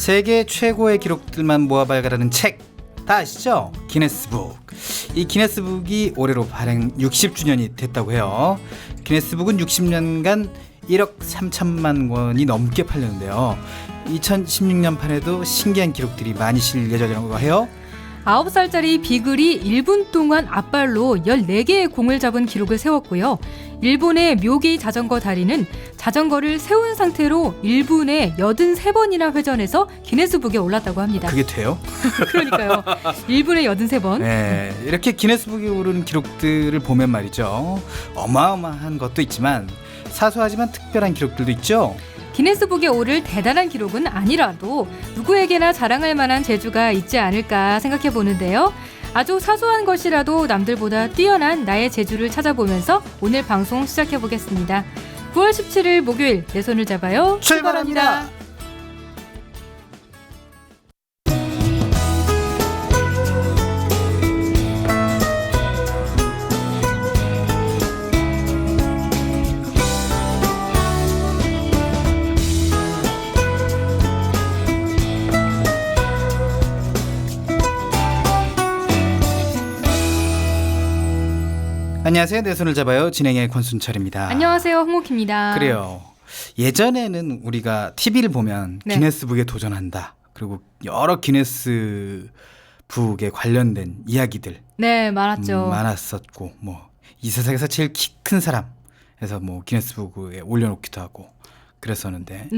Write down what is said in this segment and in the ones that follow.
세계 최고의 기록들만 모아 발간하는 책 다 아시죠? 기네스북. 이 기네스북이 올해로 발행 60주년이 됐다고 해요. 기네스북은 60년간 1억 3천만 권이 넘게 팔렸는데요. 2016년 판에도 신기한 기록들이 많이 실릴 예정이라고 해요. 9살짜리 비글이 1분 동안 앞발로 14개의 공을 잡은 기록을 세웠고요. 일본의 묘기 자전거 달인은 자전거를 세운 상태로 1분에 83번이나 회전해서 기네스북에 올랐다고 합니다. 그게 돼요? 그러니까요. 1분에 83번. 네, 이렇게 기네스북에 오른 기록들을 보면 말이죠. 어마어마한 것도 있지만 사소하지만 특별한 기록들도 있죠. 기네스북에 오를 대단한 기록은 아니라도 누구에게나 자랑할 만한 재주가 있지 않을까 생각해 보는데요. 아주 사소한 것이라도 남들보다 뛰어난 나의 재주를 찾아보면서 오늘 방송 시작해 보겠습니다. 9월 17일 목요일 내 손을 잡아요. 출발합니다. 안녕하세요. 내 손을 잡아요. 진행의 권순철입니다. 안녕하세요. 홍옥희입니다. 그래요. 예전에는 우리가 TV를 보면 네. 기네스북에 도전한다. 그리고 여러 기네스북에 관련된 이야기들 네, 많았죠. 많았었고 뭐 이 세상에서 제일 키 큰 사람에서 뭐 기네스북에 올려놓기도 하고 그랬었는데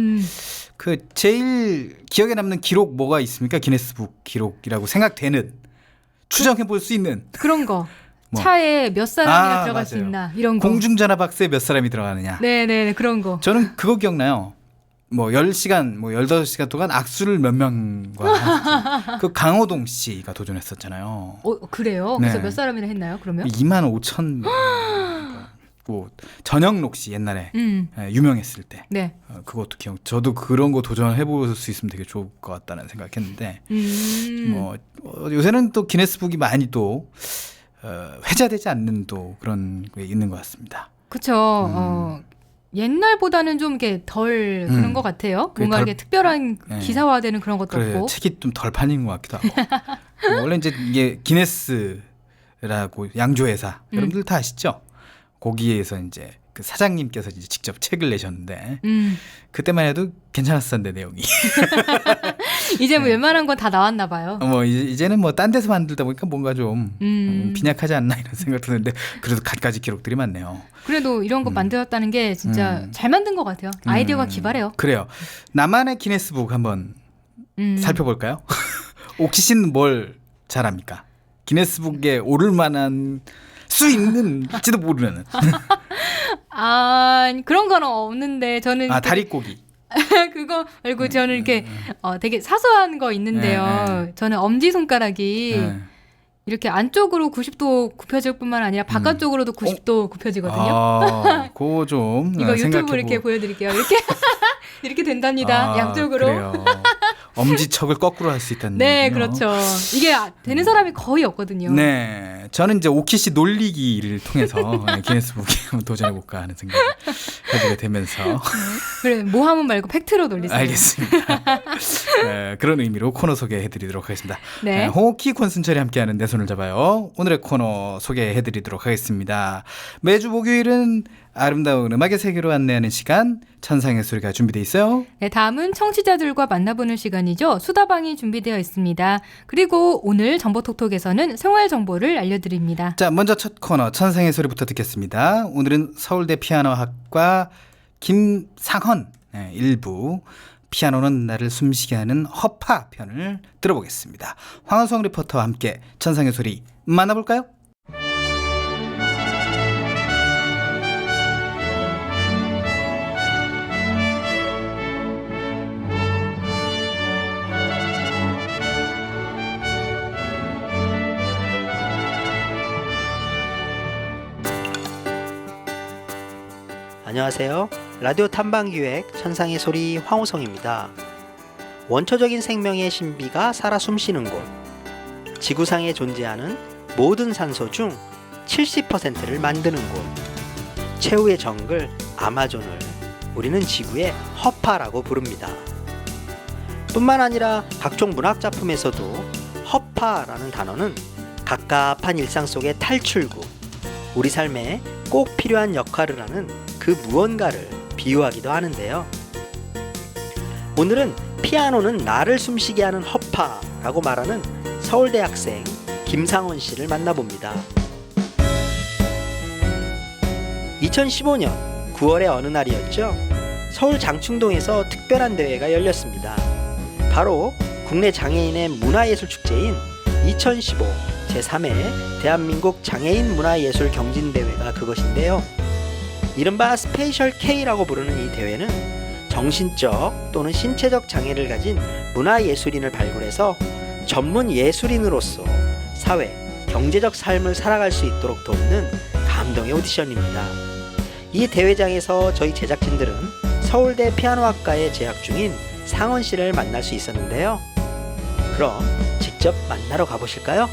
그 제일 기억에 남는 기록 뭐가 있습니까? 기네스북 기록이라고 생각되는 추정해 볼 수 있는 그런 거. 뭐. 차에 몇 사람이나 들어갈 맞아요. 수 있나 이런 거. 공중전화 박스에 몇 사람이 들어가느냐. 네네 그런 거. 저는 그거 기억나요. 뭐 10시간, 뭐 15시간 동안 악수를 몇 명과 하는지. 그 강호동 씨가 도전했었잖아요. 그래요? 그래서 네. 몇 사람이나 했나요? 그러면? 25,000. 뭐 전영록 씨 옛날에 유명했을 때. 네. 그것도 기억. 저도 그런 거 도전해 볼 수 있으면 되게 좋을 것 같다는 생각했는데. 뭐 요새는 또 기네스북이 많이 또 회자되지 않는 또 그런 게 있는 것 같습니다. 그렇죠. 옛날보다는 좀 이렇게 덜 그런 것 같아요. 뭔가 이렇게 특별한 네. 기사화되는 그런 것도 그래, 없고. 책이 좀 덜 팔린 것 같기도 하고. 원래 이제 이게 기네스라고 양조회사 여러분들 다 아시죠? 거기에서 이제 그 사장님께서 이제 직접 책을 내셨는데 그때만 해도 괜찮았었는데 내용이. 이제 뭐 웬만한 건 다 나왔나 봐요. 뭐 이제는 뭐 딴 데서 만들다 보니까 뭔가 좀 빈약하지 않나 이런 생각 드는데 그래도 갖가지 기록들이 많네요. 그래도 이런 거 만들었다는 게 진짜 잘 만든 것 같아요. 아이디어가 기발해요. 그래요. 나만의 기네스북 한번 살펴볼까요? 옥시 씨는 뭘 잘합니까? 기네스북에 오를 만한 수 있는지도 모르는. 그런 건 없는데 저는 다리꼬기. 그거 말고 저는 이렇게 되게 사소한 거 있는데요. 저는 엄지손가락이 이렇게 안쪽으로 90도 굽혀질 뿐만 아니라 바깥쪽으로도 90도 굽혀지거든요. 그거 좀 이거 유튜브 이렇게 보여드릴게요. 이렇게 이렇게 된답니다. 양쪽으로. 그래요. 엄지척을 거꾸로 할 수 있다는 네, 얘기군요. 그렇죠. 이게 되는 사람이 거의 없거든요. 네, 저는 이제 오키 씨 놀리기를 통해서 기네스북에 한번 도전해볼까 하는 생각을 해보게 되면서 그래, 모함은 말고 팩트로 돌리세요. 알겠습니다. 네, 그런 의미로 코너 소개해드리도록 하겠습니다. 네. 홍옥희 권순철이 함께하는 내 손을 잡아요. 오늘의 코너 소개해드리도록 하겠습니다. 매주 목요일은 아름다운 음악의 세계로 안내하는 시간 천상의 소리가 준비되어 있어요. 네, 다음은 청취자들과 만나보는 시간이죠. 수다방이 준비되어 있습니다. 그리고 오늘 정보톡톡에서는 생활 정보를 알려드립니다. 자, 먼저 첫 코너 천상의 소리부터 듣겠습니다. 오늘은 서울대 피아노학과 김상헌 일부 피아노는 나를 숨쉬게 하는 허파 편을 들어보겠습니다. 황은성 리포터와 함께 천상의 소리 만나볼까요? 안녕하세요. 라디오 탐방기획 천상의 소리 황우성입니다. 원초적인 생명의 신비가 살아 숨쉬는 곳, 지구상에 존재하는 모든 산소 중 70%를 만드는 곳, 최후의 정글 아마존을 우리는 지구의 허파라고 부릅니다. 뿐만 아니라 각종 문학 작품에서도 허파라는 단어는 갑갑한 일상 속의 탈출구, 우리 삶에 꼭 필요한 역할을 하는 그 무언가를 비유하기도 하는데요. 오늘은 피아노는 나를 숨쉬게 하는 허파라고 말하는 서울대 학생 김상원 씨를 만나봅니다. 2015년 9월의 어느 날이었죠. 서울 장충동에서 특별한 대회가 열렸습니다. 바로 국내 장애인의 문화예술 축제인 2015 제3회 대한민국 장애인 문화예술 경진대회가 그것인데요. 이른바 스페셜 K라고 부르는 이 대회는 정신적 또는 신체적 장애를 가진 문화예술인을 발굴해서 전문 예술인으로서 사회, 경제적 삶을 살아갈 수 있도록 돕는 감동의 오디션입니다. 이 대회장에서 저희 제작진들은 서울대 피아노학과에 재학 중인 상원 씨를 만날 수 있었는데요. 그럼 직접 만나러 가보실까요?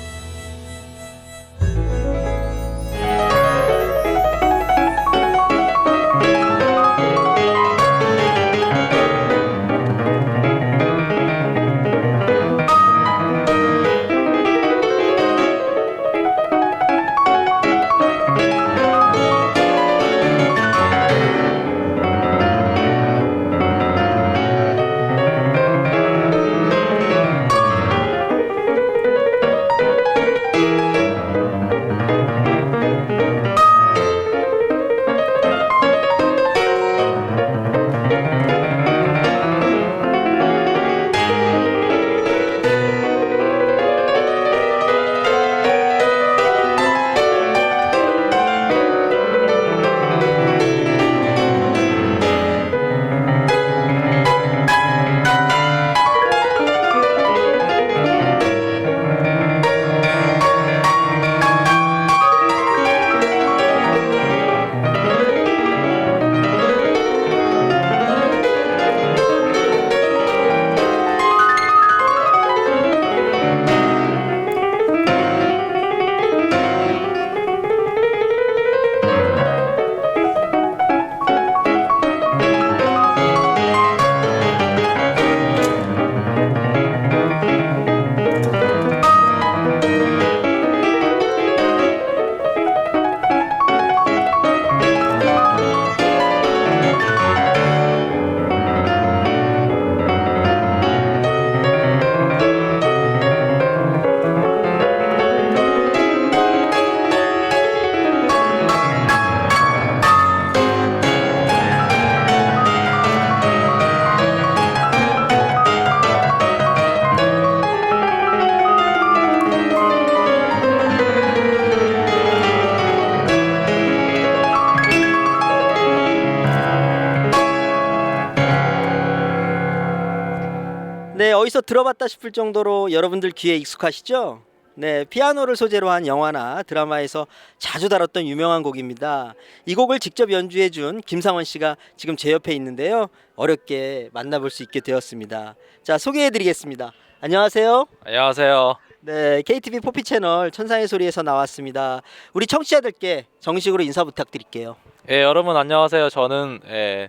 네, 어디서 들어봤다 싶을 정도로 여러분들 귀에 익숙하시죠? 네, 피아노를 소재로 한 영화나 드라마에서 자주 다뤘던 유명한 곡입니다. 이 곡을 직접 연주해준 김상원 씨가 지금 제 옆에 있는데요. 어렵게 만나볼 수 있게 되었습니다. 자, 소개해드리겠습니다. 안녕하세요. 안녕하세요. 네, KTV 포피 채널 천상의 소리에서 나왔습니다. 우리 청취자들께 정식으로 인사 부탁드릴게요. 예, 여러분 안녕하세요. 저는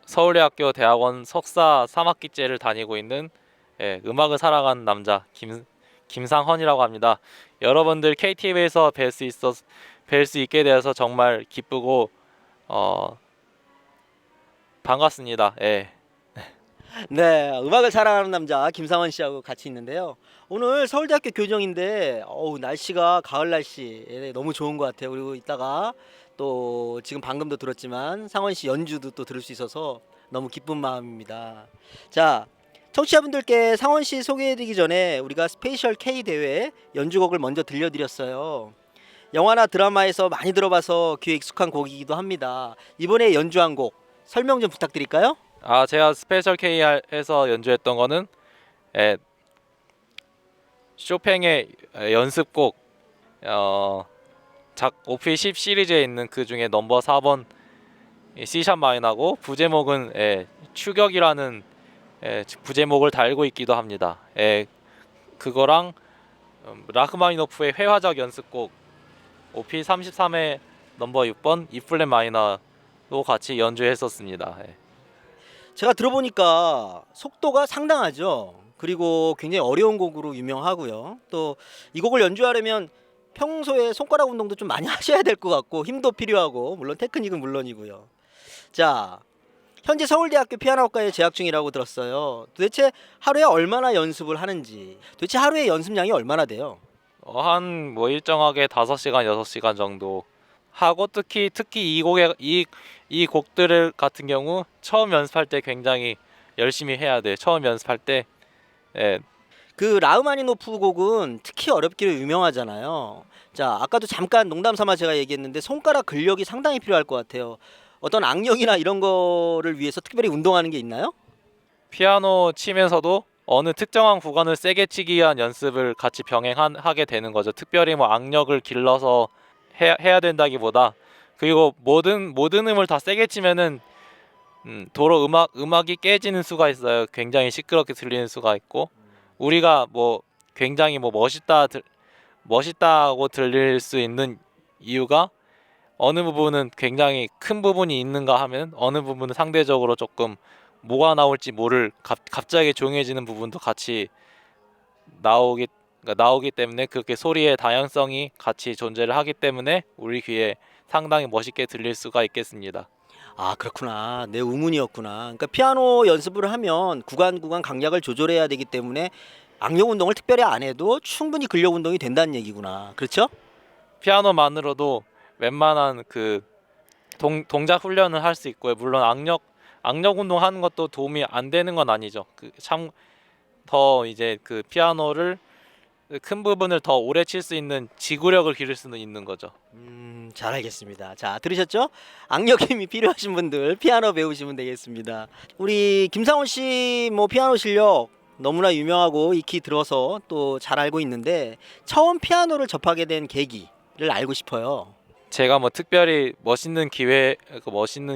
서울대학교 대학원 석사 3학기째를 다니고 있는 음악을 사랑하는 남자 김상헌이라고 합니다. 여러분들 KTV에서 뵐 수 있게 되어서 정말 기쁘고 반갑습니다. 예. 네, 음악을 사랑하는 남자 김상원 씨하고 같이 있는데요. 오늘 서울대학교 교정인데 날씨가 가을 날씨 너무 좋은 것 같아요. 그리고 이따가 또 지금 방금도 들었지만 상원 씨 연주도 또 들을 수 있어서 너무 기쁜 마음입니다. 자, 청취자분들께 상원 씨 소개해드리기 전에 우리가 스페셜 K 대회 연주곡을 먼저 들려드렸어요. 영화나 드라마에서 많이 들어봐서 귀에 익숙한 곡이기도 합니다. 이번에 연주한 곡 설명 좀 부탁드릴까요? 제가 스페셜 K에서 연주했던 거는 쇼팽의 연습곡 오피 10 시리즈에 있는 그 중에 넘버 4번 C샵 마이너고 부제목은 추격이라는 부제목을 달고 있기도 합니다. 그거랑 라흐마니노프의 회화적 연습곡 오피 33의 넘버 6번 E 플랫 마이너도 같이 연주했었습니다. 제가 들어보니까 속도가 상당하죠. 그리고 굉장히 어려운 곡으로 유명하고요. 또 이 곡을 연주하려면 평소에 손가락 운동도 좀 많이 하셔야 될 것 같고 힘도 필요하고 물론 테크닉은 물론이고요. 자, 현재 서울대학교 피아노학과에 재학 중이라고 들었어요. 도대체 하루에 얼마나 연습을 하는지, 도대체 하루에 연습량이 얼마나 돼요? 한 뭐 일정하게 5시간, 6시간 정도 하고 특히 이 곡들 같은 경우 처음 연습할 때 굉장히 열심히 해야 돼. 처음 연습할 때 예, 그 라흐마니노프 곡은 특히 어렵기로 유명하잖아요. 자, 아까도 잠깐 농담 삼아 제가 얘기했는데 손가락 근력이 상당히 필요할 것 같아요. 어떤 악력이나 이런 거를 위해서 특별히 운동하는 게 있나요? 피아노 치면서도 어느 특정한 구간을 세게 치기 위한 연습을 같이 병행하게 되는 거죠. 특별히 뭐 악력을 길러서 해야 된다기보다 그리고 모든 음을 다 세게 치면은 도로 음악이 깨지는 수가 있어요. 굉장히 시끄럽게 들리는 수가 있고 우리가 뭐 굉장히 뭐 멋있다고 들릴 수 있는 이유가 어느 부분은 굉장히 큰 부분이 있는가 하면 어느 부분은 상대적으로 조금 뭐가 나올지 모를 갑자기 조용해지는 부분도 같이 나오기 때문에 그렇게 소리의 다양성이 같이 존재를 하기 때문에 우리 귀에 상당히 멋있게 들릴 수가 있겠습니다. 아, 그렇구나. 내 의문이었구나. 그러니까 피아노 연습을 하면 구간 강약을 조절해야 되기 때문에 악력 운동을 특별히 안 해도 충분히 근력 운동이 된다는 얘기구나. 그렇죠? 피아노만으로도 웬만한 그 동작 훈련을 할 수 있고요. 물론 악력 운동하는 것도 도움이 안 되는 건 아니죠. 그 참 더 이제 그 피아노를 큰 부분을 더 오래 칠 수 있는 지구력을 기를 수는 있는 거죠. 잘 알겠습니다. 자, 들으셨죠? 악력 힘이 필요하신 분들 피아노 배우시면 되겠습니다. 우리 김상훈 씨 뭐 피아노 실력 너무나 유명하고 익히 들어서 또 잘 알고 있는데 처음 피아노를 접하게 된 계기를 알고 싶어요. 제가 뭐 특별히 멋있는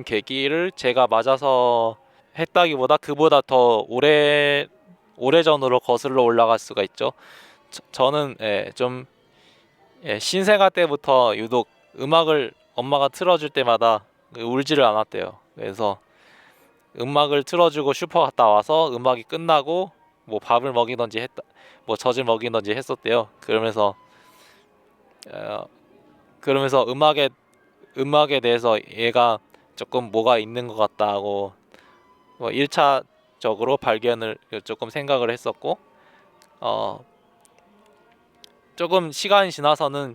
계기를 제가 맞아서 했다기보다 그보다 더 오래전으로 거슬러 올라갈 수가 있죠. 저는 신생아 때부터 유독 음악을 엄마가 틀어줄 때마다 울지를 않았대요. 그래서 음악을 틀어주고 슈퍼 갔다 와서 음악이 끝나고 뭐 밥을 먹이던지 뭐 젖을 먹이던지 했었대요. 그러면서 음악에 대해서 얘가 조금 뭐가 있는 것 같다고 뭐 1차적으로 발견을 조금 생각을 했었고 조금 시간이 지나서는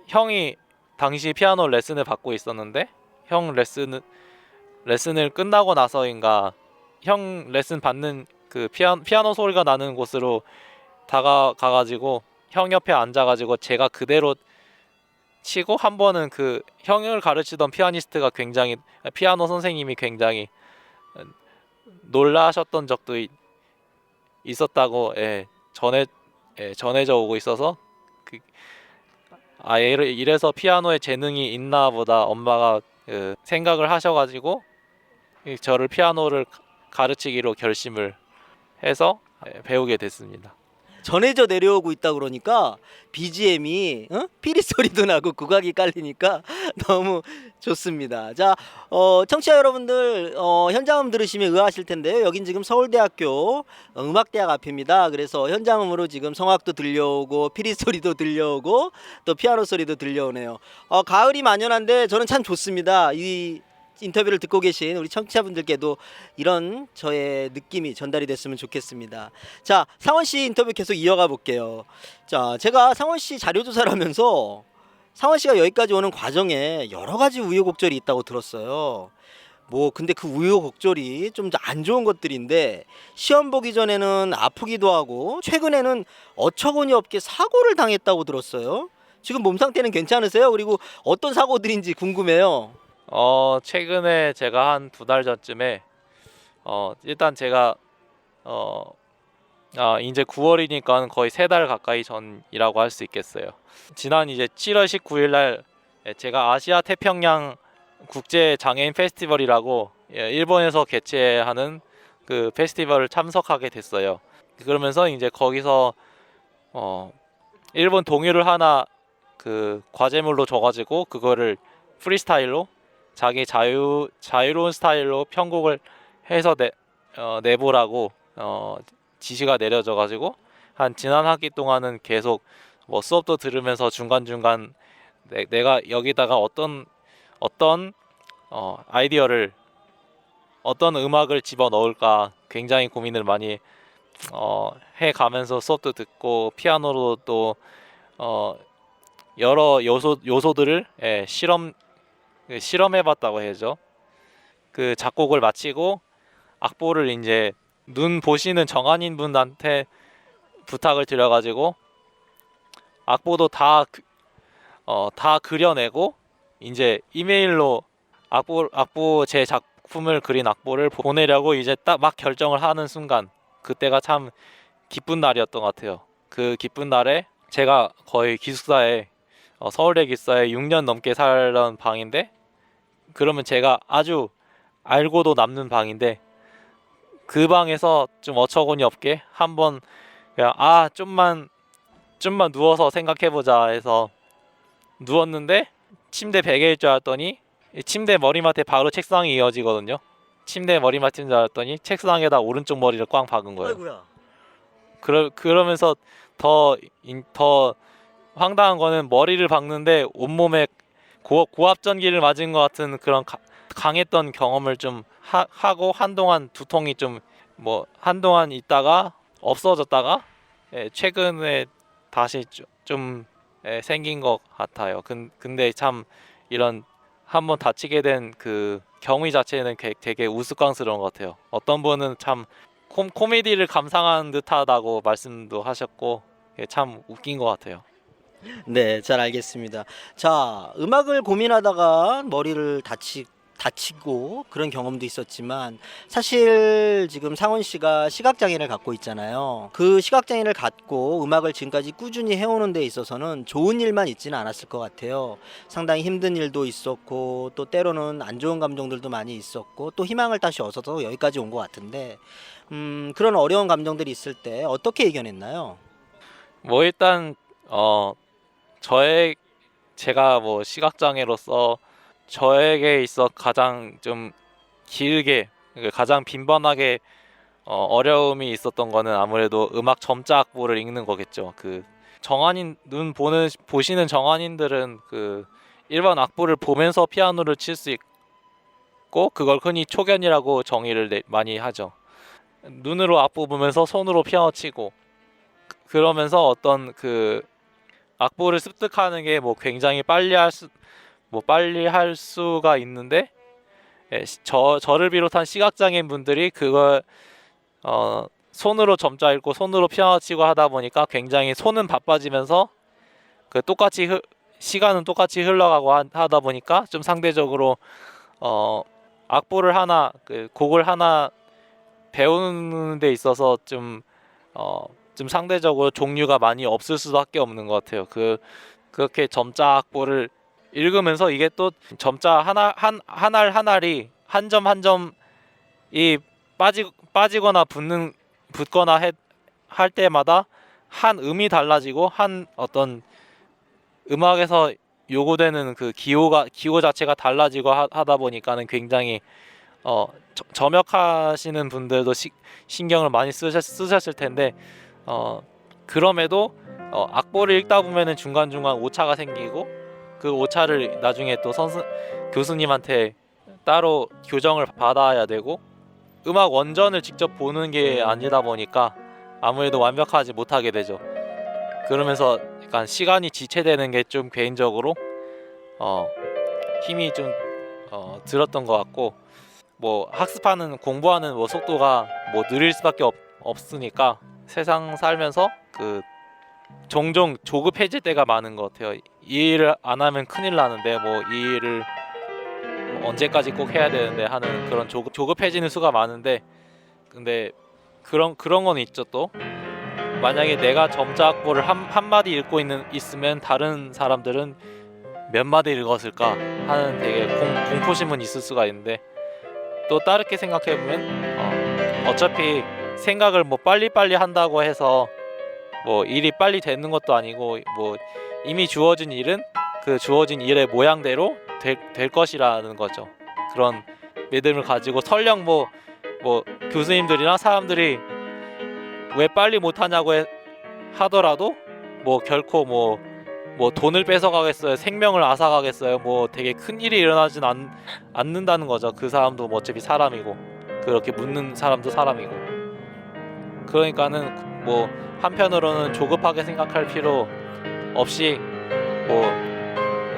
형이 당시 피아노 레슨을 받고 있었는데 형 레슨을 끝나고 나서인가 형 레슨 받는 그 피아노 소리가 나는 곳으로 다가가가지고 형 옆에 앉아가지고 제가 그대로 치고 한 번은 그 형을 가르치던 피아노 선생님이 굉장히 놀라셨던 적도 있었다고 전해져 오고 있어서 이래서 피아노에 재능이 있나 보다 엄마가 생각을 하셔가지고 저를 피아노를 가르치기로 결심을 해서 배우게 됐습니다. 전해져 내려오고 있다 그러니까 BGM이 피리 소리도 나고 국악이 깔리니까 너무 좋습니다. 자, 청취자 여러분들 현장음 들으시면 의아하실 텐데요. 여긴 지금 서울대학교 음악대학 앞입니다. 그래서 현장음으로 지금 성악도 들려오고 피리 소리도 들려오고 또 피아노 소리도 들려오네요. 가을이 만연한데 저는 참 좋습니다. 이 인터뷰를 듣고 계신 우리 청취자분들께도 이런 저의 느낌이 전달이 됐으면 좋겠습니다. 자, 상원 씨 인터뷰 계속 이어가 볼게요. 자, 제가 상원 씨 자료 조사를 하면서 상원 씨가 여기까지 오는 과정에 여러 가지 우여곡절이 있다고 들었어요. 뭐 근데 그 우여곡절이 좀 안 좋은 것들인데 시험 보기 전에는 아프기도 하고 최근에는 어처구니 없게 사고를 당했다고 들었어요. 지금 몸 상태는 괜찮으세요? 그리고 어떤 사고들인지 궁금해요. 최근에 제가 한 2달 전쯤에 일단 제가 이제 9월이니까 거의 3달 가까이 전이라고 할 수 있겠어요. 지난 이제 7월 19일 날 제가 아시아 태평양 국제 장애인 페스티벌이라고 일본에서 개최하는 그 페스티벌을 참석하게 됐어요. 그러면서 이제 거기서 일본 동요를 하나 그 과제물로 줘가지고 그거를 프리스타일로 자기 자유로운 스타일로 편곡을 해서 내보라고 지시가 내려져 가지고 한 지난 학기 동안은 계속 뭐 수업도 들으면서 중간중간 내가 여기다가 어떤 아이디어를 어떤 음악을 집어 넣을까 굉장히 고민을 많이 해 가면서 수업도 듣고 피아노로 또 여러 요소들을 실험해 봤다고 해야죠. 그 작곡을 마치고 악보를 이제 눈 보시는 정한인 분한테 부탁을 드려가지고 악보도 다 그려내고 이제 이메일로 악보 제 작품을 그린 악보를 보내려고 이제 딱 막 결정을 하는 순간 그때가 참 기쁜 날이었던 것 같아요. 그 기쁜 날에 제가 거의 기숙사에 서울대 기숙사에 6년 넘게 살던 방인데 그러면 제가 아주 알고도 남는 방인데 그 방에서 좀 어처구니 없게 한번 그냥 좀만 누워서 생각해보자 해서 누웠는데 침대 베개일 줄 알았더니 침대 머리맡에 바로 책상이 이어지거든요. 침대 머리맡인 줄 알았더니 책상에다 오른쪽 머리를 꽝 박은 거예요. 아이고야. 그러면서 더 황당한 거는 머리를 박는데 온몸에 고압 전기를 맞은 것 같은 그런 강했던 경험을 좀 하고 한동안 두통이 좀 한동안 있다가 없어졌다가 최근에 다시 좀 생긴 것 같아요. 근데 참 이런 한번 다치게 된 그 경위 자체는 되게 우스꽝스러운 것 같아요. 어떤 분은 참 코미디를 감상한 듯하다고 말씀도 하셨고 참 웃긴 것 같아요. 네, 잘 알겠습니다. 자, 음악을 고민하다가 머리를 다치고 그런 경험도 있었지만 사실 지금 상원 씨가 시각장애를 갖고 있잖아요. 그 시각장애를 갖고 음악을 지금까지 꾸준히 해오는 데 있어서는 좋은 일만 있지는 않았을 것 같아요. 상당히 힘든 일도 있었고 또 때로는 안 좋은 감정들도 많이 있었고 또 희망을 다시 얻어서 여기까지 온 것 같은데 그런 어려운 감정들이 있을 때 어떻게 이겨냈나요? 일단 제가 시각장애로서 저에게 있어 가장 좀 길게 가장 빈번하게 어려움이 있었던 거는 아무래도 음악 점자 악보를 읽는 거겠죠. 그 정한인 보시는 정한인들은 그 일반 악보를 보면서 피아노를 칠 수 있고 그걸 흔히 초견이라고 정의를 많이 하죠. 눈으로 악보 보면서 손으로 피아노 치고 그러면서 어떤 그 악보를 습득하는 게 굉장히 빨리 할 수가 있는데 저를 비롯한 시각장애인 분들이 그걸 손으로 점자 읽고 손으로 피아노 치고 하다 보니까 굉장히 손은 바빠지면서 그 시간은 똑같이 흘러가고 하다 보니까 좀 상대적으로 악보를 곡을 하나 배우는 데 있어서 좀 상대적으로 종류가 많이 없을 수밖에 없는 것 같아요. 그렇게 점자 악보를 읽으면서 이게 또 점자 한 알이 한 점 한 점이 빠지거나 붙거나 할 때마다 한 음이 달라지고 한 어떤 음악에서 요구되는 그 기호 자체가 달라지고 하다 보니까는 굉장히 점역하시는 분들도 신경을 많이 쓰셨을 텐데 그럼에도 악보를 읽다 보면은 중간중간 오차가 생기고 그 오차를 나중에 또 교수님한테 따로 교정을 받아야 되고 음악 원전을 직접 보는 게 아니다 보니까 아무래도 완벽하지 못하게 되죠. 그러면서 약간 시간이 지체되는 게 좀 개인적으로 힘이 좀 들었던 것 같고 공부하는 속도가 느릴 수밖에 없으니까 세상 살면서 그 종종 조급해질 때가 많은 것 같아요. 이 일을 안 하면 큰일 나는데 이 일을 언제까지 꼭 해야 되는데 하는 그런 조급해지는 수가 많은데 근데 그런 건 있죠. 또 만약에 내가 점자 악보를 한 마디 읽고 있으면 다른 사람들은 몇 마디 읽었을까 하는 되게 공포심은 있을 수가 있는데 또 다르게 생각해 보면 어차피 생각을 빨리빨리 한다고 해서 일이 빨리 되는 것도 아니고 이미 주어진 일은 그 주어진 일의 모양대로 될 것이라는 거죠. 그런 믿음을 가지고 설령 뭐 교수님들이나 사람들이 왜 빨리 못하냐고 하더라도 뭐 결코 뭐 돈을 뺏어가겠어요, 생명을 앗아가겠어요, 뭐 되게 큰 일이 일어나진 않는다는 거죠. 그 사람도 뭐 어차피 사람이고, 그렇게 묻는 사람도 사람이고. 그러니까는 뭐 한편으로는 조급하게 생각할 필요 없이 뭐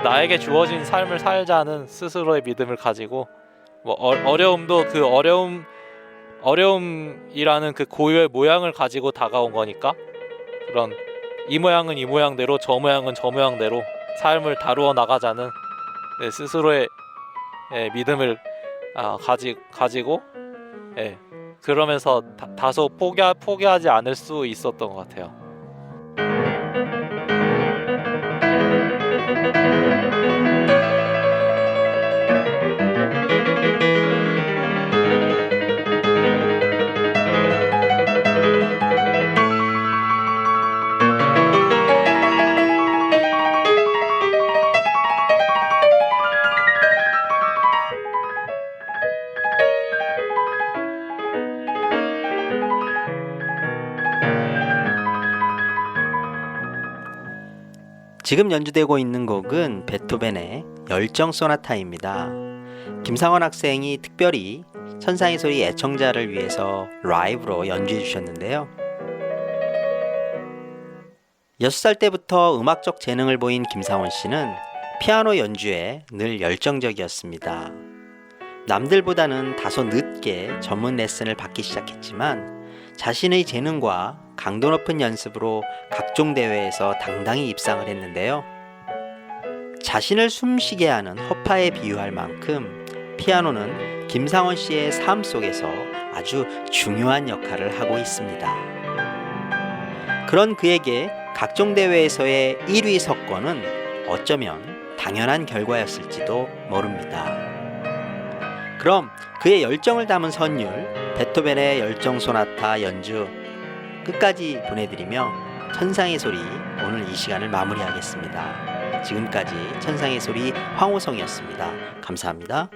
나에게 주어진 삶을 살자는 스스로의 믿음을 가지고, 뭐 어려움도 그 어려움이라는 그 고유의 모양을 가지고 다가온 거니까, 그런 이 모양은 이 모양대로, 저 모양은 저 모양대로 삶을 다루어 나가자는 스스로의 믿음을 가지고 그러면서 다소 포기하지 않을 수 있었던 것 같아요. 지금 연주되고 있는 곡은 베토벤의 열정 소나타입니다. 김상원 학생이 특별히 천상의 소리 애청자를 위해서 라이브로 연주해 주셨는데요. 6살 때부터 음악적 재능을 보인 김상원 씨는 피아노 연주에 늘 열정적이었습니다. 남들보다는 다소 늦게 전문 레슨을 받기 시작했지만 자신의 재능과 강도 높은 연습으로 각종 대회에서 당당히 입상을 했는데요. 자신을 숨쉬게 하는 허파에 비유할 만큼 피아노는 김상원 씨의 삶 속에서 아주 중요한 역할을 하고 있습니다. 그런 그에게 각종 대회에서의 1위 석권은 어쩌면 당연한 결과였을지도 모릅니다. 그럼 그의 열정을 담은 선율, 베토벤의 열정 소나타 연주 끝까지 보내드리며 천상의 소리 오늘 이 시간을 마무리하겠습니다. 지금까지 천상의 소리 황호성이었습니다. 감사합니다.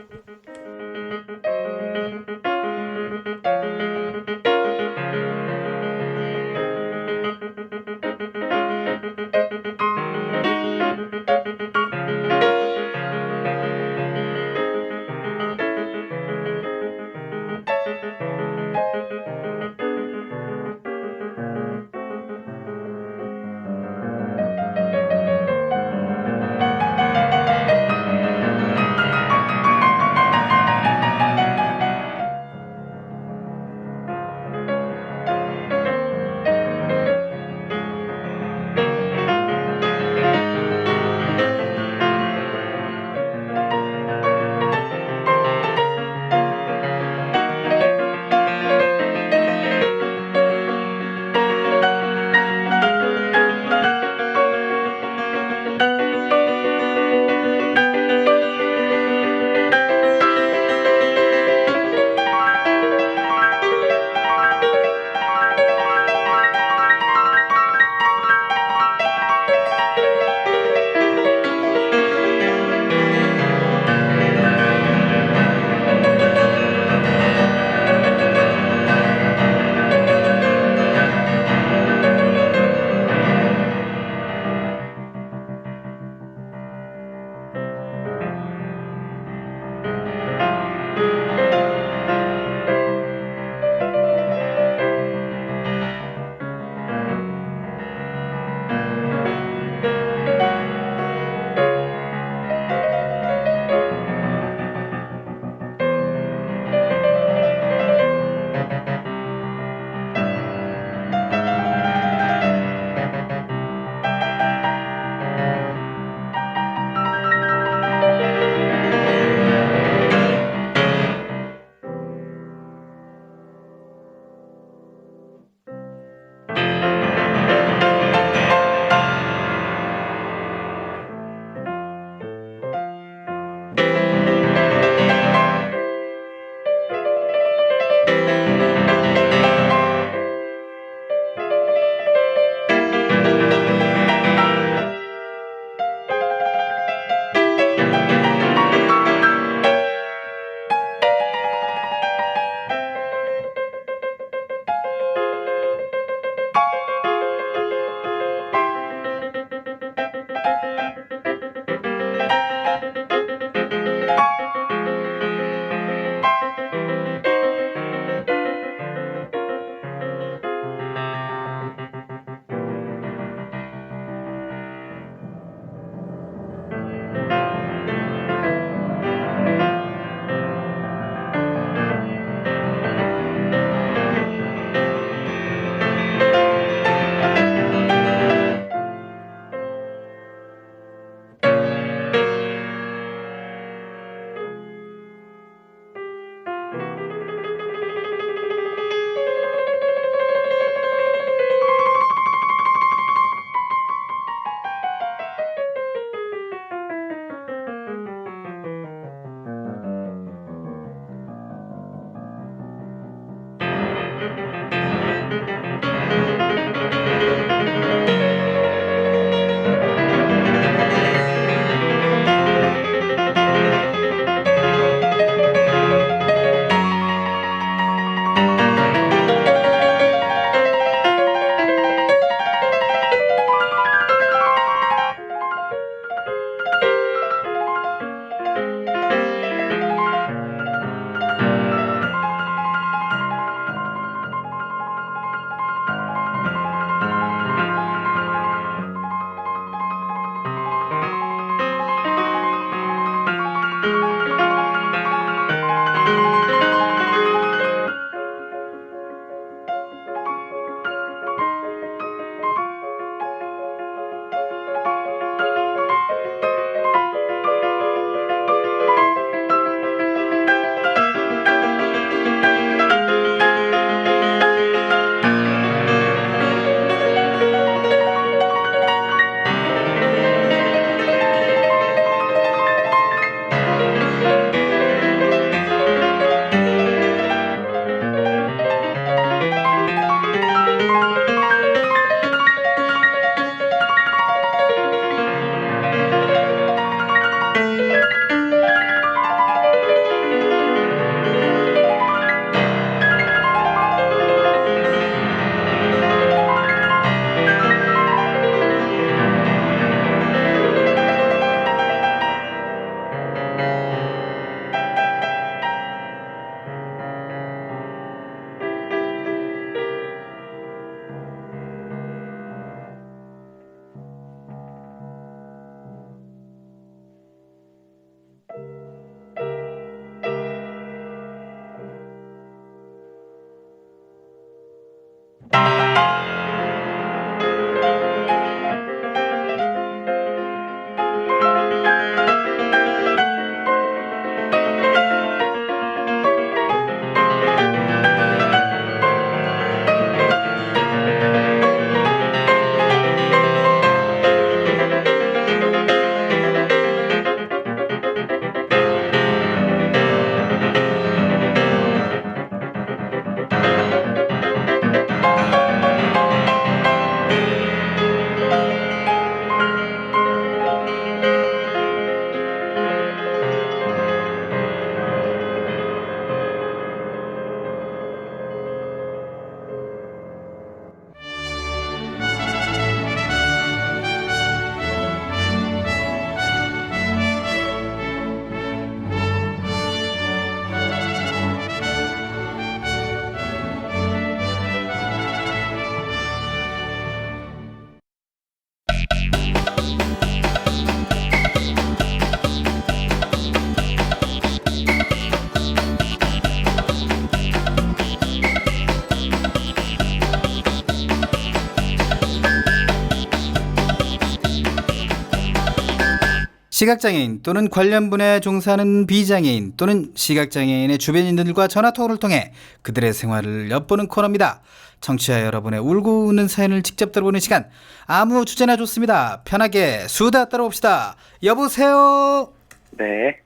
시각장애인 또는 관련 분야에 종사하는 비장애인 또는 시각장애인의 주변인들과 전화통화를 통해 그들의 생활을 엿보는 코너입니다. 청취자 여러분의 울고 웃는 사연을 직접 들어보는 시간, 아무 주제나 좋습니다. 편하게 수다 떨어봅시다. 여보세요. 네.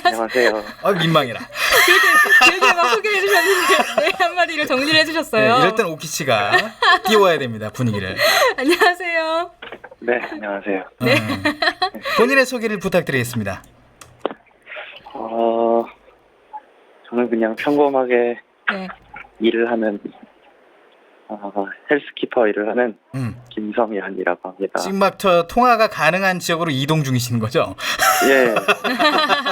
안녕하세요. 민망해라. 길게 막 소개해 주셨는데 네, 한마디로 정리를 해주셨어요. 네, 이럴 땐 오키 씨가 띄워야 됩니다, 분위기를. 안녕하세요. 네, 안녕하세요. 본인의 소개를 부탁드리겠습니다. 저는 그냥 평범하게 네. 일을 하는 헬스키퍼 일을 하는 김성현이라고 합니다. 지금 막 저 통화가 가능한 지역으로 이동 중이신 거죠? 예.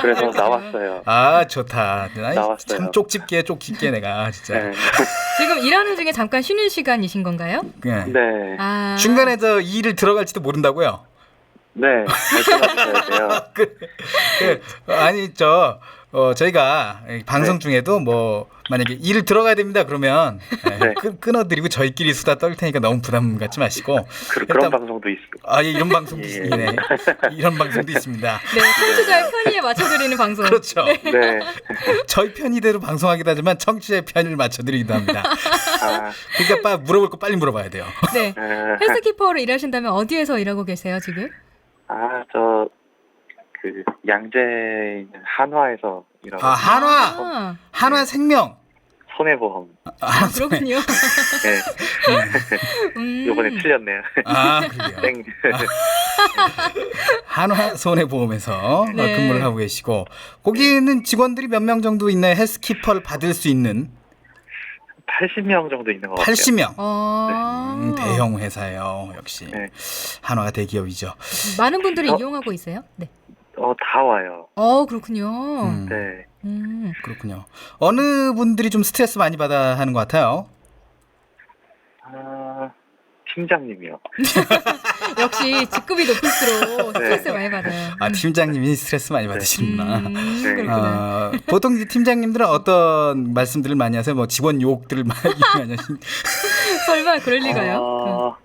그래서 나왔어요. 아, 좋다. 아이, 나왔어요. 참 쪽집게 내가 진짜. 네. 지금 일하는 중에 잠깐 쉬는 시간이신 건가요? 네. 네. 아. 중간에 저 일을 들어갈지도 모른다고요? 네. 말씀하셔야 돼요. 아니 저희가 방송 중에도 뭐 만약에 일을 들어가야 됩니다 그러면 네. 끊어드리고 저희끼리 수다 떨 테니까 너무 부담 갖지 마시고. 그런 일단- 방송도 있어요. 예, 이런 방송도 예. 있습니다. 이런 방송도 있습니다. 네, 청취자의 편의에 맞춰드리는 방송. 그렇죠. 네. 저희 편의대로 방송하기도 하지만 청취자의 편의를 맞춰드리기도 합니다. 아, 그러니까 물어볼 거 빨리 물어봐야 돼요. 네. 헬스키퍼로 일하신다면 어디에서 일하고 계세요 지금? 그 양재에 있는 한화에서 일하고 아, 한화 생명. 손해보험. 그렇군요. 네. 요번에 틀렸네요. 그래요. 땡. 한화 손해보험에서 네. 근무를 하고 계시고 거기는 직원들이 몇 명 정도 있나요? 헬스키퍼를 받을 수 있는 80명 정도 있는 것 같아요. 80명. 대형 회사예요. 역시 네. 한화가 대기업이죠. 많은 분들이 이용하고 있어요? 네. 다 와요. 그렇군요. 네. 그렇군요. 어느 분들이 좀 스트레스 많이 받아 하는 것 같아요? 팀장님이요. 역시 직급이 높을수록 스트레스 네. 많이 받아요. 팀장님이 스트레스 많이 받으시는구나. 네. 그렇구나. 보통 이제 팀장님들은 어떤 말씀들을 많이 하세요? 뭐 직원 욕들을 많이 하시는. 설마 그럴 리가요?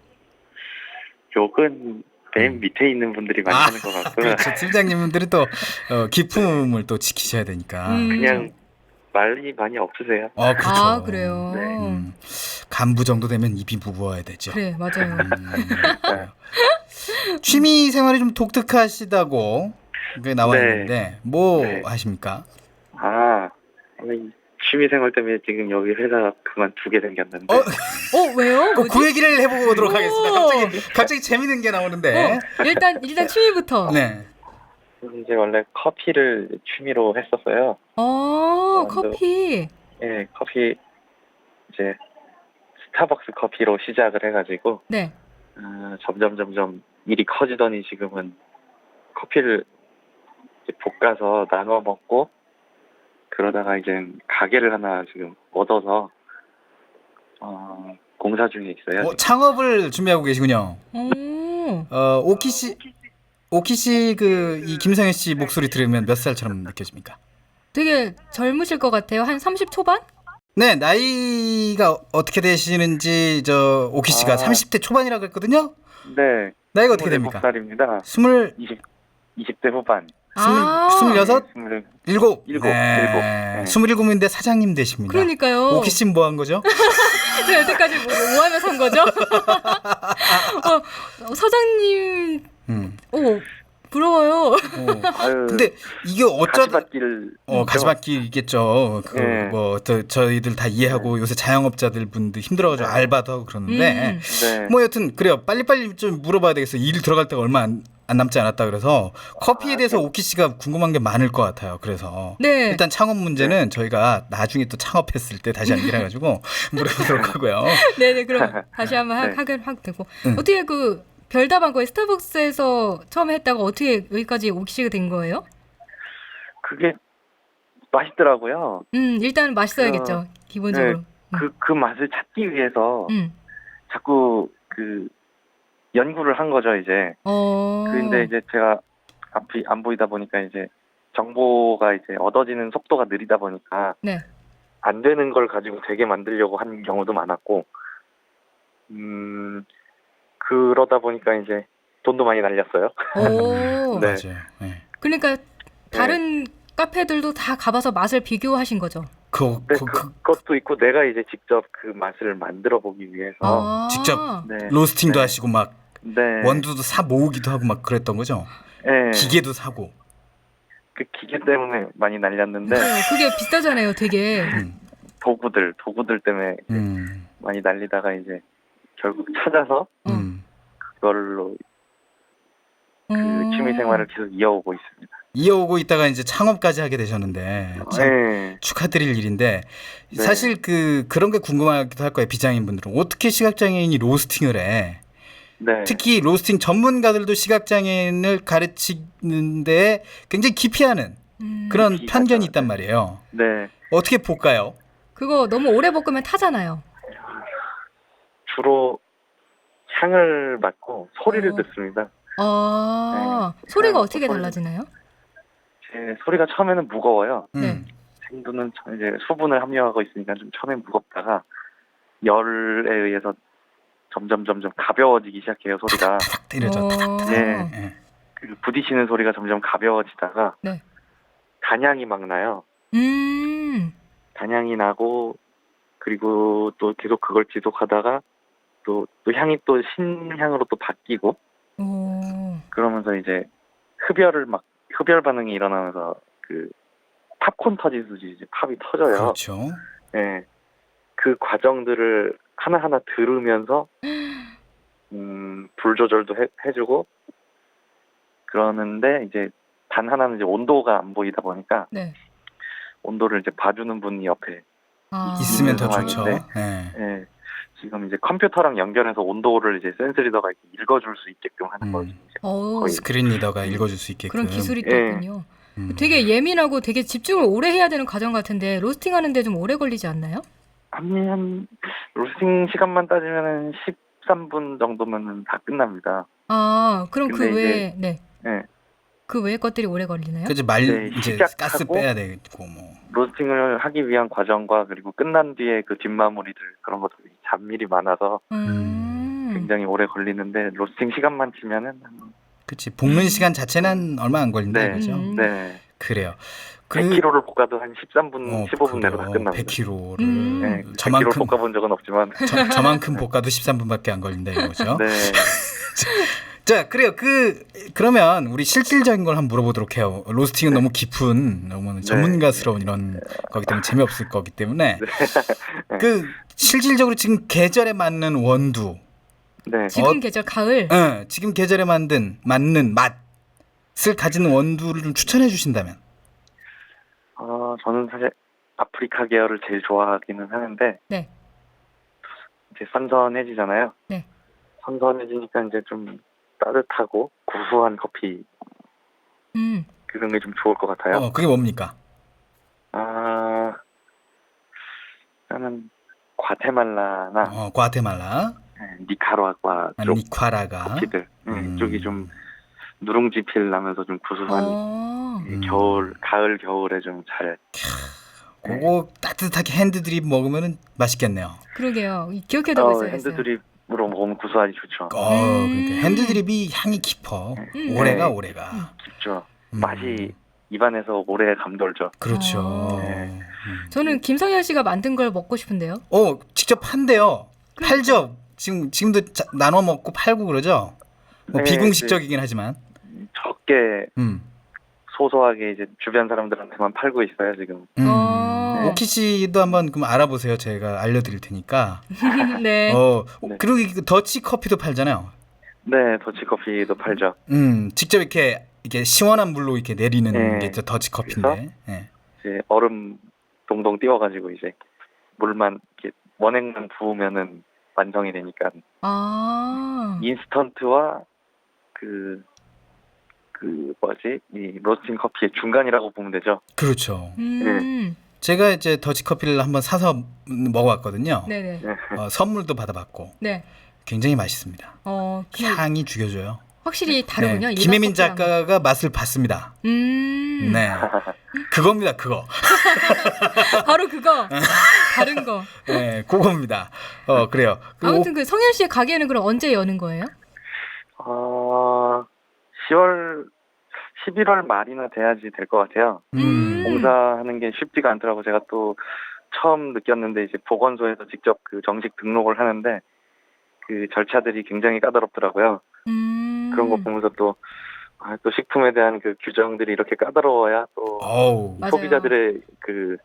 욕은 맨 밑에 있는 분들이 많이 하는 것 같고요. 그렇죠. 팀장님들은 또 기품을 또 지키셔야 되니까. 그냥 말이 많이 없으세요. 그렇죠. 그래요. 네. 간부 정도 되면 입이 무거워야 되죠. 그래, 맞아요. 그래요. 취미 생활이 좀 독특하시다고 그게 나와 네. 있는데 뭐 네. 하십니까? 아니, 취미생활 때문에 지금 여기 회사 그만두게 생겼는데. 왜요? 그 얘기를 해보도록 오. 하겠습니다. 갑자기 재밌는 게 나오는데. 일단 취미부터. 네. 이제 원래 커피를 취미로 했었어요. 커피. 예, 커피 이제 스타벅스 커피로 시작을 해가지고 네. 점점 일이 커지더니 지금은 커피를 이제 볶아서 나눠 먹고 그러다가 이제 가게를 하나 지금 얻어서 공사 중에 있어요. 창업을 준비하고 계시군요. 오키 씨 이 김성현 씨 목소리 들으면 몇 살처럼 느껴집니까? 되게 젊으실 것 같아요. 한 30 초반? 네, 나이가 어떻게 되시는지 오키 씨가 30대 초반이라고 했거든요. 네. 나이가 어떻게 됩니까? 27살입니다. 20대 후반. 26? 27. 일곱. 네. 27인데 사장님 되십니다. 그러니까요. 오키 씨는 뭐 한 거죠? 제가 여태까지 뭐 하면서 한 거죠? 사장님, 부러워요. 아유, 근데 이게 어쩌다 가시밭길. 가시밭길이겠죠. 네. 또 저희들 다 이해하고 요새 자영업자들 분들 힘들어가지고 알바도 하고 그러는데 네. 뭐 여튼 그래요. 빨리빨리 좀 물어봐야 되겠어요. 일 들어갈 때가 얼마 안 남지 않았다 그래서 커피에 대해서 오키 씨가 궁금한 게 많을 것 같아요. 그래서 네. 일단 창업 문제는 저희가 나중에 또 창업했을 때 다시 한번 해가지고 물어보도록 하고요. 네네, 그럼 다시 한번 네. 하게 되고. 어떻게 별다방거에 스타벅스에서 처음에 했다가 어떻게 여기까지 오키시가 된 거예요? 그게 맛있더라고요. 일단 맛있어야겠죠. 기본적으로. 그 맛을 찾기 위해서 자꾸 연구를 한 거죠, 이제. 근데 이제 제가 앞이 안 보이다 보니까 이제 정보가 이제 얻어지는 속도가 느리다 보니까 네. 안 되는 걸 가지고 되게 만들려고 하는 경우도 많았고, 그러다 보니까 이제 돈도 많이 날렸어요. 오. 네. 맞아요. 네. 그러니까 다른 카페들도 다 가봐서 맛을 비교하신 거죠? 네, 그것도 있고 내가 이제 직접 그 맛을 만들어 보기 위해서 아. 직접 네. 로스팅도 네. 하시고 막 네. 원두도 사 모으기도 하고 막 그랬던 거죠? 네. 기계도 사고. 그 기계 때문에 많이 날렸는데 네, 그게 비싸잖아요, 되게. 도구들 때문에 많이 날리다가 이제 결국 찾아서 그걸로 그 취미 생활을 계속 이어오고 있습니다. 이어오고 있다가 이제 창업까지 하게 되셨는데 참 네. 축하드릴 일인데 네. 사실 그런 게 궁금하기도 할 거예요. 비장애인 분들은 어떻게 시각장애인이 로스팅을 해? 네. 특히 로스팅 전문가들도 시각장애인을 가르치는데 굉장히 기피하는 그런 기피하죠. 편견이 있단 말이에요. 네. 어떻게 볼까요? 그거 너무 오래 볶으면 타잖아요. 주로 향을 맡고 소리를 듣습니다. 소리가 네, 어떻게 소리. 달라지나요? 제 소리가 처음에는 무거워요. 네. 생두는 이제 수분을 함유하고 있으니까 좀 처음엔 무겁다가 열에 의해서 점점 가벼워지기 시작해요, 소리가. 탁 때려져. 네. 예. 그 부딪히는 소리가 점점 가벼워지다가 네. 단향이 막 나요. 단향이 나고 그리고 또 계속 그걸 지속하다가 또 향이 또 신향으로 또 바뀌고 그러면서 이제 흡열 반응이 일어나면서 그 팝콘 터지듯이 이제 팝이 터져요. 그렇죠. 네. 그 과정들을 하나하나 들으면서 불 조절도 해주고 그러는데 이제 단 하나는 이제 온도가 안 보이다 보니까 네. 온도를 이제 봐주는 분이 옆에 있으면 더 상황인데, 좋죠. 네. 네. 지금 이제 컴퓨터랑 연결해서 온도를 이제 센스 리더가 이렇게 읽어줄 수 있게끔 하는 거죠. 거의. 스크린 리더가 읽어줄 수 있게끔. 그런 기술이 또 예. 있군요. 되게 예민하고 되게 집중을 오래 해야 되는 과정 같은데 로스팅 하는데 좀 오래 걸리지 않나요? 한 로스팅 시간만 따지면은 13분 정도면은 다 끝납니다. 그럼 그 근데 외에 네. 네. 그 외의 것들이 오래 걸리나요? 그지 네, 이제 시작하고 가스 빼야 되고 뭐. 로스팅을 하기 위한 과정과 그리고 끝난 뒤에 그 뒷마무리들 그런 것들이 잡일이 많아서 굉장히 오래 걸리는데 로스팅 시간만 치면은 그렇지. 볶는 시간 자체는 얼마 안 걸린다 네. 그죠? 네. 그래요. 100kg를 볶아도 한 13분, 15분 내로 다 끝납니다. 100kg를 네, 저만큼 100kg 볶아본 적은 없지만 저만큼 볶아도 13분밖에 안 걸린다 이거죠. 네. 자, 그래요. 그러면 우리 실질적인 걸 한번 물어보도록 해요. 로스팅은 너무 깊은, 너무 전문가스러운 이런 거기 때문에 재미없을 거기 때문에 그 실질적으로 지금 계절에 맞는 원두, 네. 지금 계절 가을. 지금 계절에 맞는 맛을 가지는 원두를 좀 추천해 주신다면. 저는 사실 아프리카 계열을 제일 좋아하기는 하는데 네. 이제 선선해지잖아요. 네. 선선해지니까 이제 좀 따뜻하고 구수한 커피 그런 게 좀 좋을 것 같아요. 그게 뭡니까? 저는 과테말라나 과테말라, 니카라과 쪽 니카라가 커피들 이쪽이 좀 누룽지 필 나면서 좀 구수한 가을 겨울에 좀 잘. 그거 따뜻하게 핸드드립 먹으면 맛있겠네요. 그러게요. 기억해두고 있어야겠어요. 핸드드립으로 먹으면 구수하니 좋죠. 그러니까 핸드드립이 향이 깊어. 오래가. 깊죠. 맛이 입안에서 오래 감돌죠. 그렇죠. 저는 김성현 씨가 만든 걸 먹고 싶은데요. 직접 판대요. 팔죠. 지금도 나눠 먹고 팔고 그러죠. 뭐 비공식적이긴 하지만 적게 소소하게 이제 주변 사람들한테만 팔고 있어요 지금. 오키 씨도 한번 그럼 알아보세요. 제가 알려드릴 테니까. 네. 그리고 더치 커피도 팔잖아요. 네, 더치 커피도 팔죠. 직접 이렇게 시원한 물로 이렇게 내리는 게 더치 커피인데. 이제 얼음 동동 띄워가지고 이제 물만 이렇게 원액만 부으면은 완성이 되니까. 인스턴트와 이 로스팅 커피의 중간이라고 보면 되죠. 그렇죠. 제가 이제 더치 커피를 한번 사서 먹어봤거든요. 네네. 선물도 받아봤고. 네. 굉장히 맛있습니다. 향이 죽여줘요. 확실히 다르군요. 네. 김혜민 작가가 맛을 봤습니다. 네. 그겁니다, 그거. 바로 그거. 다른 거. 네, 그겁니다. 그래요. 아무튼 그 성현 씨의 가게는 그럼 언제 여는 거예요? 11월 말이나 돼야지 될 것 같아요. 공사하는 게 쉽지가 않더라고. 제가 또 처음 느꼈는데 이제 보건소에서 직접 그 정식 등록을 하는데 그 절차들이 굉장히 까다롭더라고요. 그런 거 보면서 또 식품에 대한 그 규정들이 이렇게 까다로워야 또 맞아요. 소비자들의 그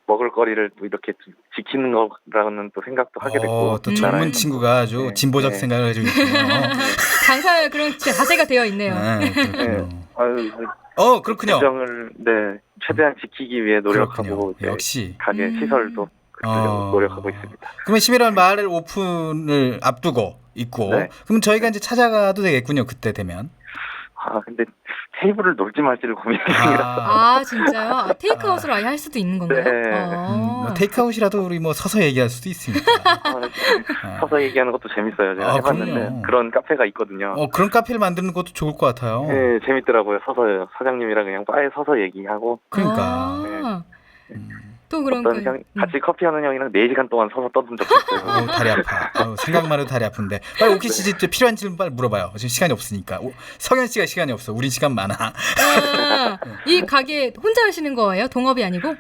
먹을거리를 또 이렇게 지키는 거라는 또 생각도 하게 됐고. 또 젊은 친구가 아주 네, 진보적 네. 생각을 해주고 있군요. 장사에 그런 자세가 되어 있네요. 네, 네. 그렇군요. 그렇군요. 규정을 최대한 지키기 위해 노력하고 그렇군요. 이제 역시. 가게 시설도 그러려고 노력하고 있습니다. 그러면 11월 말 오픈을 앞두고 있고, 네. 그럼 저희가 이제 찾아가도 되겠군요. 그때 되면. 근데 테이블을 놓을지 말지를 고민 중이라서. 진짜요? 테이크아웃으로 아예 할 수도 있는 건가요? 네. 테이크아웃이라도 우리 서서 얘기할 수도 있으니까. 서서 얘기하는 것도 재밌어요. 제가 해봤는데 그럼요. 그런 카페가 있거든요. 그런 카페를 만드는 것도 좋을 것 같아요. 네, 재밌더라고요. 서서 사장님이랑 그냥 바에 서서 얘기하고. 그러니까. 또 그런 어떤 같이 커피하는 형이랑 4시간 동안 서서 떠든 적도 있어요. 다리 아파. 생각만 해도 다리 아픈데. 빨리 오키 씨 진짜 필요한 질문 빨리 물어봐요. 지금 시간이 없으니까. 성현 씨가 시간이 없어. 우린 시간 많아. 이 가게 혼자 하시는 거예요? 동업이 아니고?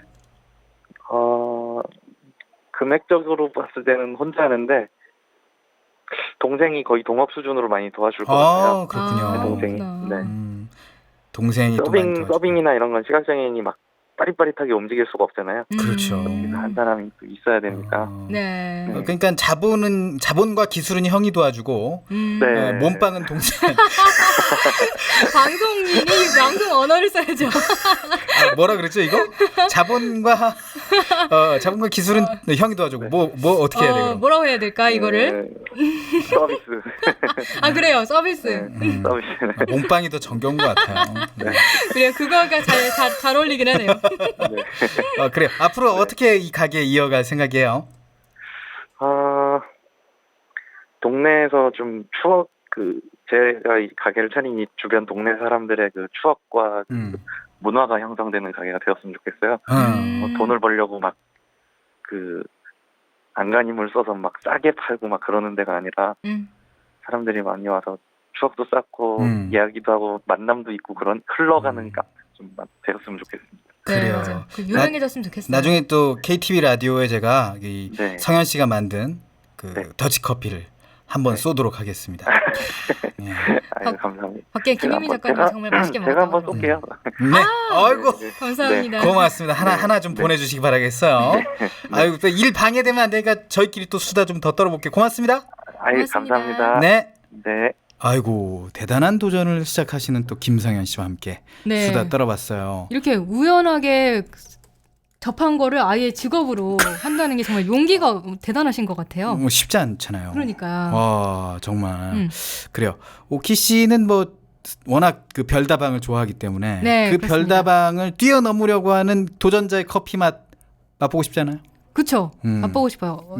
금액적으로 봤을 때는 혼자 하는데 동생이 거의 동업 수준으로 많이 도와줄 것 같아요. 그렇군요. 동생이. 네. 동생이 또 많이 도와주고. 서빙이나 이런 건 시각장애인이 막 빠릿빠릿하게 움직일 수가 없잖아요. 그렇죠. 한 사람이 또 있어야 되니까. 네. 그러니까 자본과 기술은 형이 도와주고 네. 몸빵은 동생. 방송인이 방송 언어를 써야죠. 뭐라 그랬죠 이거? 자본과 기술은 형이 도와주고 뭐 어떻게 해야 돼요? 뭐라고 해야 될까 이거를? 서비스. 그래요 서비스. 서비스. 몸빵이 더 정겨운 것 같아요. 그래요 그거가 잘 어울리긴 하네요. 그래요. 앞으로 어떻게 이 가게 이어갈 생각이에요? 동네에서 좀 추억 제가 이 가게를 차린 이 주변 동네 사람들의 그 추억과 그 문화가 형성되는 가게가 되었으면 좋겠어요. 돈을 벌려고 막 안간힘을 써서 막 싸게 팔고 막 그러는 데가 아니라 사람들이 많이 와서 추억도 쌓고 이야기도 하고 만남도 있고 그런 흘러가는 좀 되었으면 좋겠습니다. 그래요. 맞아요. 유명해졌으면 좋겠어요. 나중에 또 KTV 라디오에 제가 이 네. 성현 씨가 만든 네. 더치 커피를 한번 쏘도록 하겠습니다. 감사합니다. 밖에 김민미 작가님 정말 맛있게 먹었다고. 제가 한번 쏠게요. 네. 아이고. 감사합니다. 고맙습니다. 하나 좀 보내주시기 바라겠어요. 아이고 또 일 방해되면 안 되니까 저희끼리 또 수다 좀 더 떨어볼게요. 고맙습니다. 고맙습니다. 감사합니다. 네. 네. 아이고 대단한 도전을 시작하시는 또 김성현 씨와 함께 수다 떨어봤어요. 이렇게 우연하게 접한 거를 아예 직업으로 한다는 게 정말 용기가 대단하신 것 같아요. 쉽지 않잖아요. 그러니까. 와 정말 그래요. 오키 씨는 뭐 워낙 그 별다방을 좋아하기 때문에 그 그렇습니다. 별다방을 뛰어넘으려고 하는 도전자의 커피 맛보고 싶잖아요. 그렇죠. 맛보고 싶어요.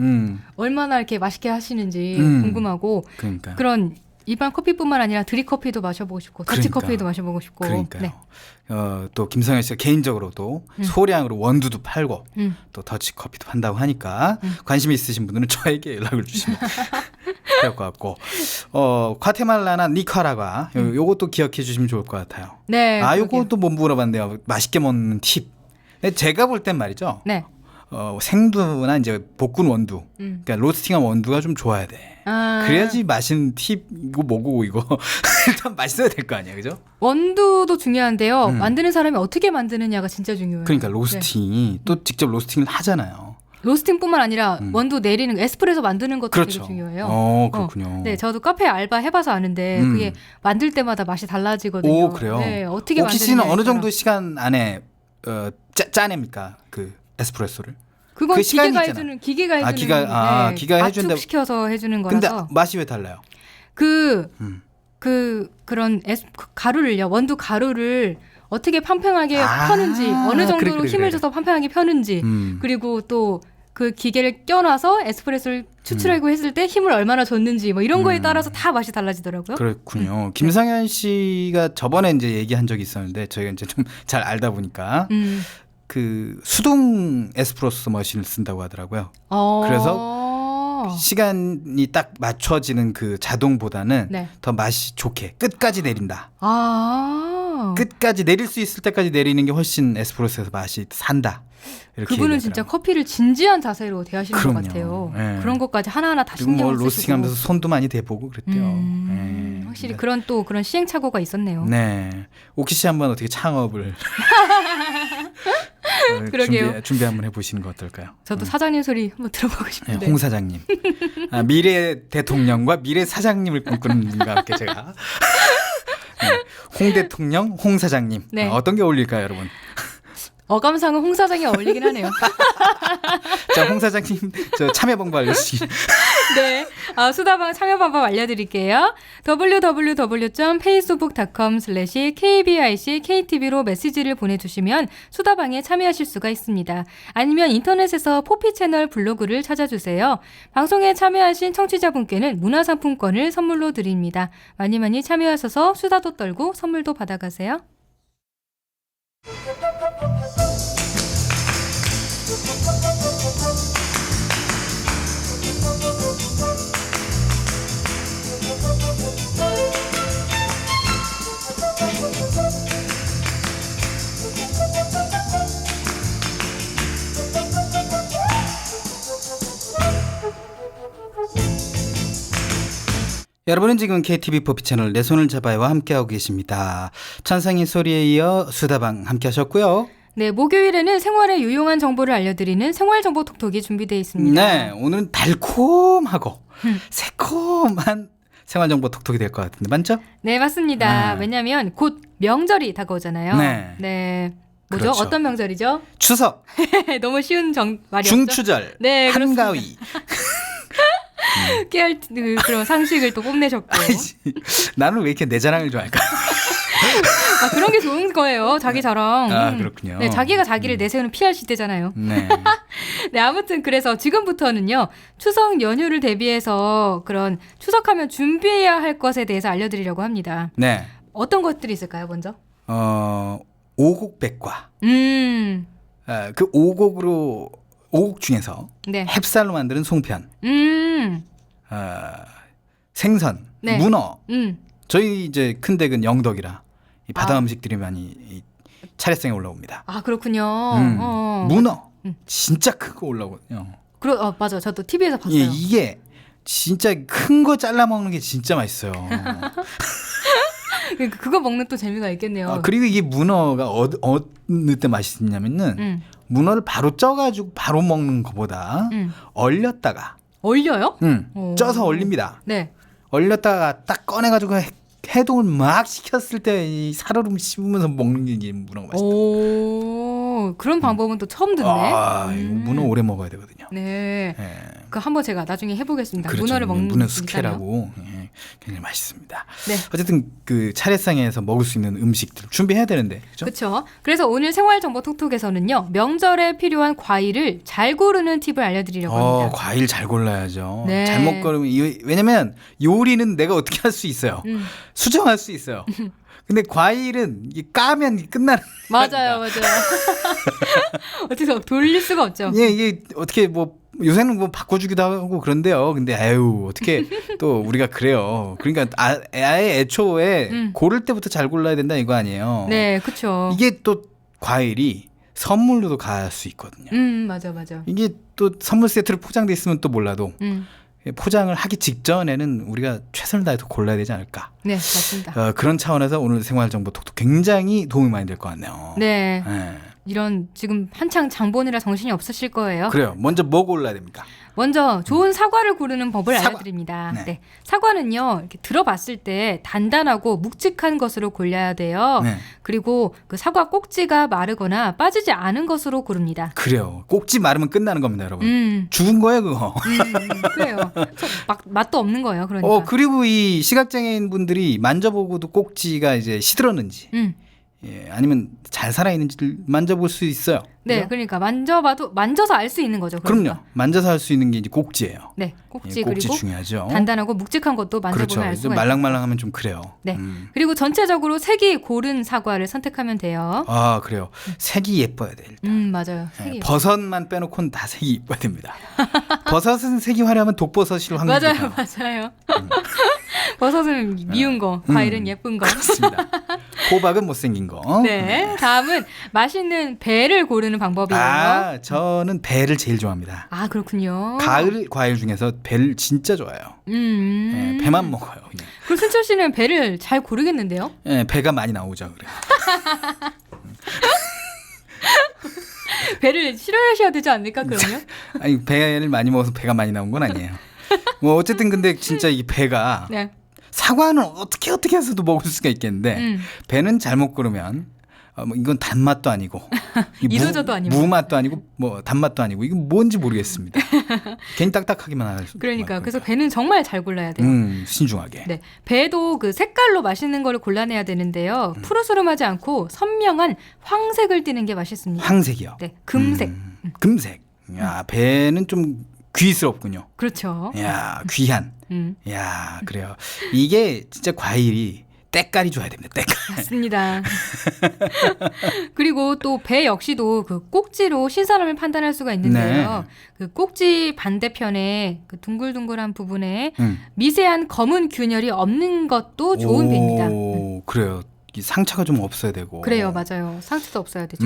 얼마나 이렇게 맛있게 하시는지 궁금하고 그러니까. 그런 일반 커피뿐만 아니라 드립커피도 마셔보고 싶고 더치커피도 마셔보고 싶고. 그러니까요. 네. 또 김성현 씨가 개인적으로도 소량으로 원두도 팔고 또 더치커피도 판다고 하니까 관심 있으신 분들은 저에게 연락을 주시면 될 것 같고 과테말라나 니카라과 요것도 기억해 주시면 좋을 것 같아요. 네. 요것도 못 물어봤는데요. 맛있게 먹는 팁. 제가 볼 땐 말이죠. 네. 생두나 이제 볶은 원두, 그러니까 로스팅한 원두가 좀 좋아야 돼. 그래야지 맛있는 팁 이거 뭐고 이거 일단 맛있어야 될 거 아니야, 그죠? 원두도 중요한데요. 만드는 사람이 어떻게 만드느냐가 진짜 중요해요. 그러니까 로스팅이 또 직접 로스팅을 하잖아요. 로스팅뿐만 아니라 원두 내리는 에스프레소 만드는 것도 그렇죠. 되게 중요해요. 그렇군요. 네, 저도 카페 알바 해봐서 아는데 그게 만들 때마다 맛이 달라지거든요. 오, 그래요? 네, 어떻게 오키 씨는 만드느냐에 어느 따라. 정도 시간 안에 짜냅니까 그 에스프레소를? 그건 그 시간이 기계가 있잖아. 해주는 기계가 해주는 기계가 해준다. 압축시켜서 해주는 근데 거라서 맛이 왜 달라요? 그런 가루를요, 원두 가루를 어떻게 팽팽하게 펴는지, 어느 정도로 그래. 힘을 줘서 팽팽하게 펴는지, 그리고 또 그 기계를 껴놔서 에스프레소를 추출하고 했을 때 힘을 얼마나 줬는지 뭐 이런 거에 따라서 다 맛이 달라지더라고요. 그렇군요. 김상현 씨가 저번에 이제 얘기한 적이 있었는데 저희가 이제 좀 잘 알다 보니까 그 수동 에스프레소 머신을 쓴다고 하더라고요. 그래서 시간이 딱 맞춰지는 그 자동보다는 네. 더 맛이 좋게 끝까지 내린다. 끝까지 내릴 수 있을 때까지 내리는 게 훨씬 에스프레소에서 맛이 산다. 이렇게 그분은 얘기하더라고요. 진짜 커피를 진지한 자세로 대하시는 그럼요. 것 같아요. 예. 그런 것까지 하나하나 다 그리고 뭐 신경을 쓰시고. 로스팅하면서 손도 많이 대보고 그랬대요. 확실히 그러니까 그런 시행착오가 있었네요. 네. 오키 씨 한번 어떻게 창업을 그러게요. 준비 한번 해보시는 거 어떨까요? 저도 사장님 소리 한번 들어보고 네, 싶은데. 홍 사장님. 미래 대통령과 미래 사장님을 꿈꾸는 분과 함께 제가 홍 대통령, 홍 사장님. 네. 어떤 게 어울릴까요, 여러분? 어감상은 홍 사장이 어울리긴 하네요. 자, 홍 사장님, 저 참여 방법 알려주시기. 네, 수다방 참여 방법 알려드릴게요. www.facebook.com/kbicktv로 메시지를 보내주시면 수다방에 참여하실 수가 있습니다. 아니면 인터넷에서 포피 채널 블로그를 찾아주세요. 방송에 참여하신 청취자분께는 문화상품권을 선물로 드립니다. 많이 많이 참여하셔서 수다도 떨고 선물도 받아가세요. 여러분은 지금 KTV 포피 채널 내 손을 잡아요와 함께하고 계십니다. 천상의 소리에 이어 수다방 함께하셨고요. 네, 목요일에는 생활에 유용한 정보를 알려드리는 생활정보 톡톡이 준비되어 있습니다. 네, 오늘은 달콤하고 새콤한 생활정보 톡톡이 될 것 같은데 맞죠? 네, 맞습니다. 아. 왜냐하면 곧 명절이 다가오잖아요. 네. 뭐죠? 그렇죠. 어떤 명절이죠? 추석, 너무 쉬운 말이었죠? 중추절, 네, 한가위. 깨알 그런 상식을 또 뽐내셨고. 나는 왜 이렇게 내 자랑을 좋아할까? 그런 게 좋은 거예요. 자기 자랑. 그렇군요. 네, 자기가 자기를 내세우는 PR 시대잖아요. 네. 네, 아무튼 그래서 지금부터는요. 추석 연휴를 대비해서 그런 추석하면 준비해야 할 것에 대해서 알려드리려고 합니다. 네. 어떤 것들이 있을까요, 먼저? 오곡백과. 그 오곡 중에서 네. 햅쌀로 만드는 송편, 생선, 네. 문어. 저희 이제 큰 댁은 영덕이라 이 바다 음식들이 많이 이 차례상에 올라옵니다. 그렇군요. 문어 진짜 큰 거 올라오거든요. 맞아. 저도 TV에서 봤어요. 예, 이게 진짜 큰 거 잘라 먹는 게 진짜 맛있어요. 그거 먹는 또 재미가 있겠네요. 그리고 이게 문어가 어느 때 맛있냐면은 문어를 바로 쪄가지고 바로 먹는 것보다 얼렸다가 얼려요? 쪄서 얼립니다. 네. 얼렸다가 딱 꺼내가지고 해동을 막 시켰을 때 이 살얼음 씹으면서 먹는 게 이제 문어가 맛있다. 그런 방법은 또 처음 듣네. 이거 문어 오래 먹어야 되거든요. 네. 예. 그 한번 제가 나중에 해보겠습니다. 그렇죠. 문어를 먹는 문어 숙회라고 굉장히 맛있습니다. 네. 어쨌든 그 차례상에서 먹을 수 있는 음식들 준비해야 되는데 그렇죠? 그렇죠. 그래서 오늘 생활정보 톡톡에서는요. 명절에 필요한 과일을 잘 고르는 팁을 알려드리려고 합니다. 과일 잘 골라야죠. 네. 잘못 고르면 왜냐면 요리는 내가 어떻게 할 수 있어요. 수정할 수 있어요. 근데 과일은 까면 끝나는. 맞아요. 어떻게 돌릴 수가 없죠. 예, 이게 어떻게 요새는 바꿔주기도 하고 그런데요. 근데 어떻게 또 우리가 그래요. 그러니까 아예 애초에 고를 때부터 잘 골라야 된다 이거 아니에요. 네, 그렇죠. 이게 또 과일이 선물로도 갈 수 있거든요. 맞아. 이게 또 선물 세트로 포장돼 있으면 또 몰라도 포장을 하기 직전에는 우리가 최선을 다해서 골라야 되지 않을까. 네, 맞습니다. 그런 차원에서 오늘 생활정보 톡톡 굉장히 도움이 많이 될 것 같네요. 네. 네. 이런 지금 한창 장보느라 정신이 없으실 거예요. 그래요. 먼저 뭐 골라야 됩니까? 먼저 좋은 사과를 고르는 법을 사과. 알려드립니다. 네. 네. 사과는요, 이렇게 들어봤을 때 단단하고 묵직한 것으로 골라야 돼요. 네. 그리고 그 사과 꼭지가 마르거나 빠지지 않은 것으로 고릅니다. 그래요. 꼭지 마르면 끝나는 겁니다, 여러분. 죽은 거예요, 그거. 그래요. 맛도 없는 거예요, 그러니까. 그리고 이 시각장애인 분들이 만져보고도 꼭지가 이제 시들었는지, 아니면 잘 살아있는지를 만져볼 수 있어요. 네, 그죠? 그러니까 만져서 알 수 있는 거죠. 그러니까. 그럼요. 만져서 할 수 있는 게 이제 꼭지예요. 네, 꼭지 꼭지 그리고 중요하죠. 단단하고 묵직한 것도 만져보면 그렇죠. 알 좀 수가 있어요. 말랑말랑하면 좀 그래요. 네. 그리고 전체적으로 색이 고른 사과를 선택하면 돼요. 그래요. 색이 예뻐야 돼. 일단. 맞아요. 색이 버섯만 빼놓고는 다 색이 예뻐야 됩니다. 버섯은 색이 화려하면 독버섯일 확률이 맞아요. 버섯은 미운 거, 과일은 예쁜 거. 그렇습니다. 호박은 못생긴 거. 네. 다음은 맛있는 배를 고르는 방법이에요. 아, 저는 배를 제일 좋아합니다. 아, 그렇군요. 가을 과일 중에서 배를 진짜 좋아해요. 네, 배만 먹어요. 그냥. 그럼 순철 씨는 배를 잘 고르겠는데요? 네, 배가 많이 나오죠. 그래. 배를 싫어하셔야 되지 않을까 그러면? 아니 배를 많이 먹어서 배가 많이 나온 건 아니에요. 뭐 어쨌든 근데 진짜 이 배가 네. 사과는 어떻게 해서도 먹을 수가 있겠는데 배는 잘못 고르면 뭐 이건 단맛도 아니고 이도저도 아니고 무맛도 아니고 뭐 단맛도 아니고 이건 뭔지 모르겠습니다. 괜히 딱딱하기만 할 수. 그러니까 그래서 배는 정말 잘 골라야 돼요. 신중하게. 네, 배도 그 색깔로 맛있는 거를 골라내야 되는데요. 푸르스름하지 않고 선명한 황색을 띠는 게 맛있습니다. 황색이요. 네, 금색. 금색. 야 배는 좀 귀스럽군요. 그렇죠. 야 귀한. 야 그래요. 이게 진짜 과일이 때깔이 좋아야 됩니다. 때깔. 맞습니다. 그리고 또 배 역시도 그 꼭지로 신선함을 판단할 수가 있는데요. 그 꼭지 반대편에 그 둥글둥글한 부분에 미세한 검은 균열이 없는 것도 좋은 배입니다. 그래요. 이 상처가 좀 없어야 되고. 그래요, 맞아요. 상처도 없어야 되죠.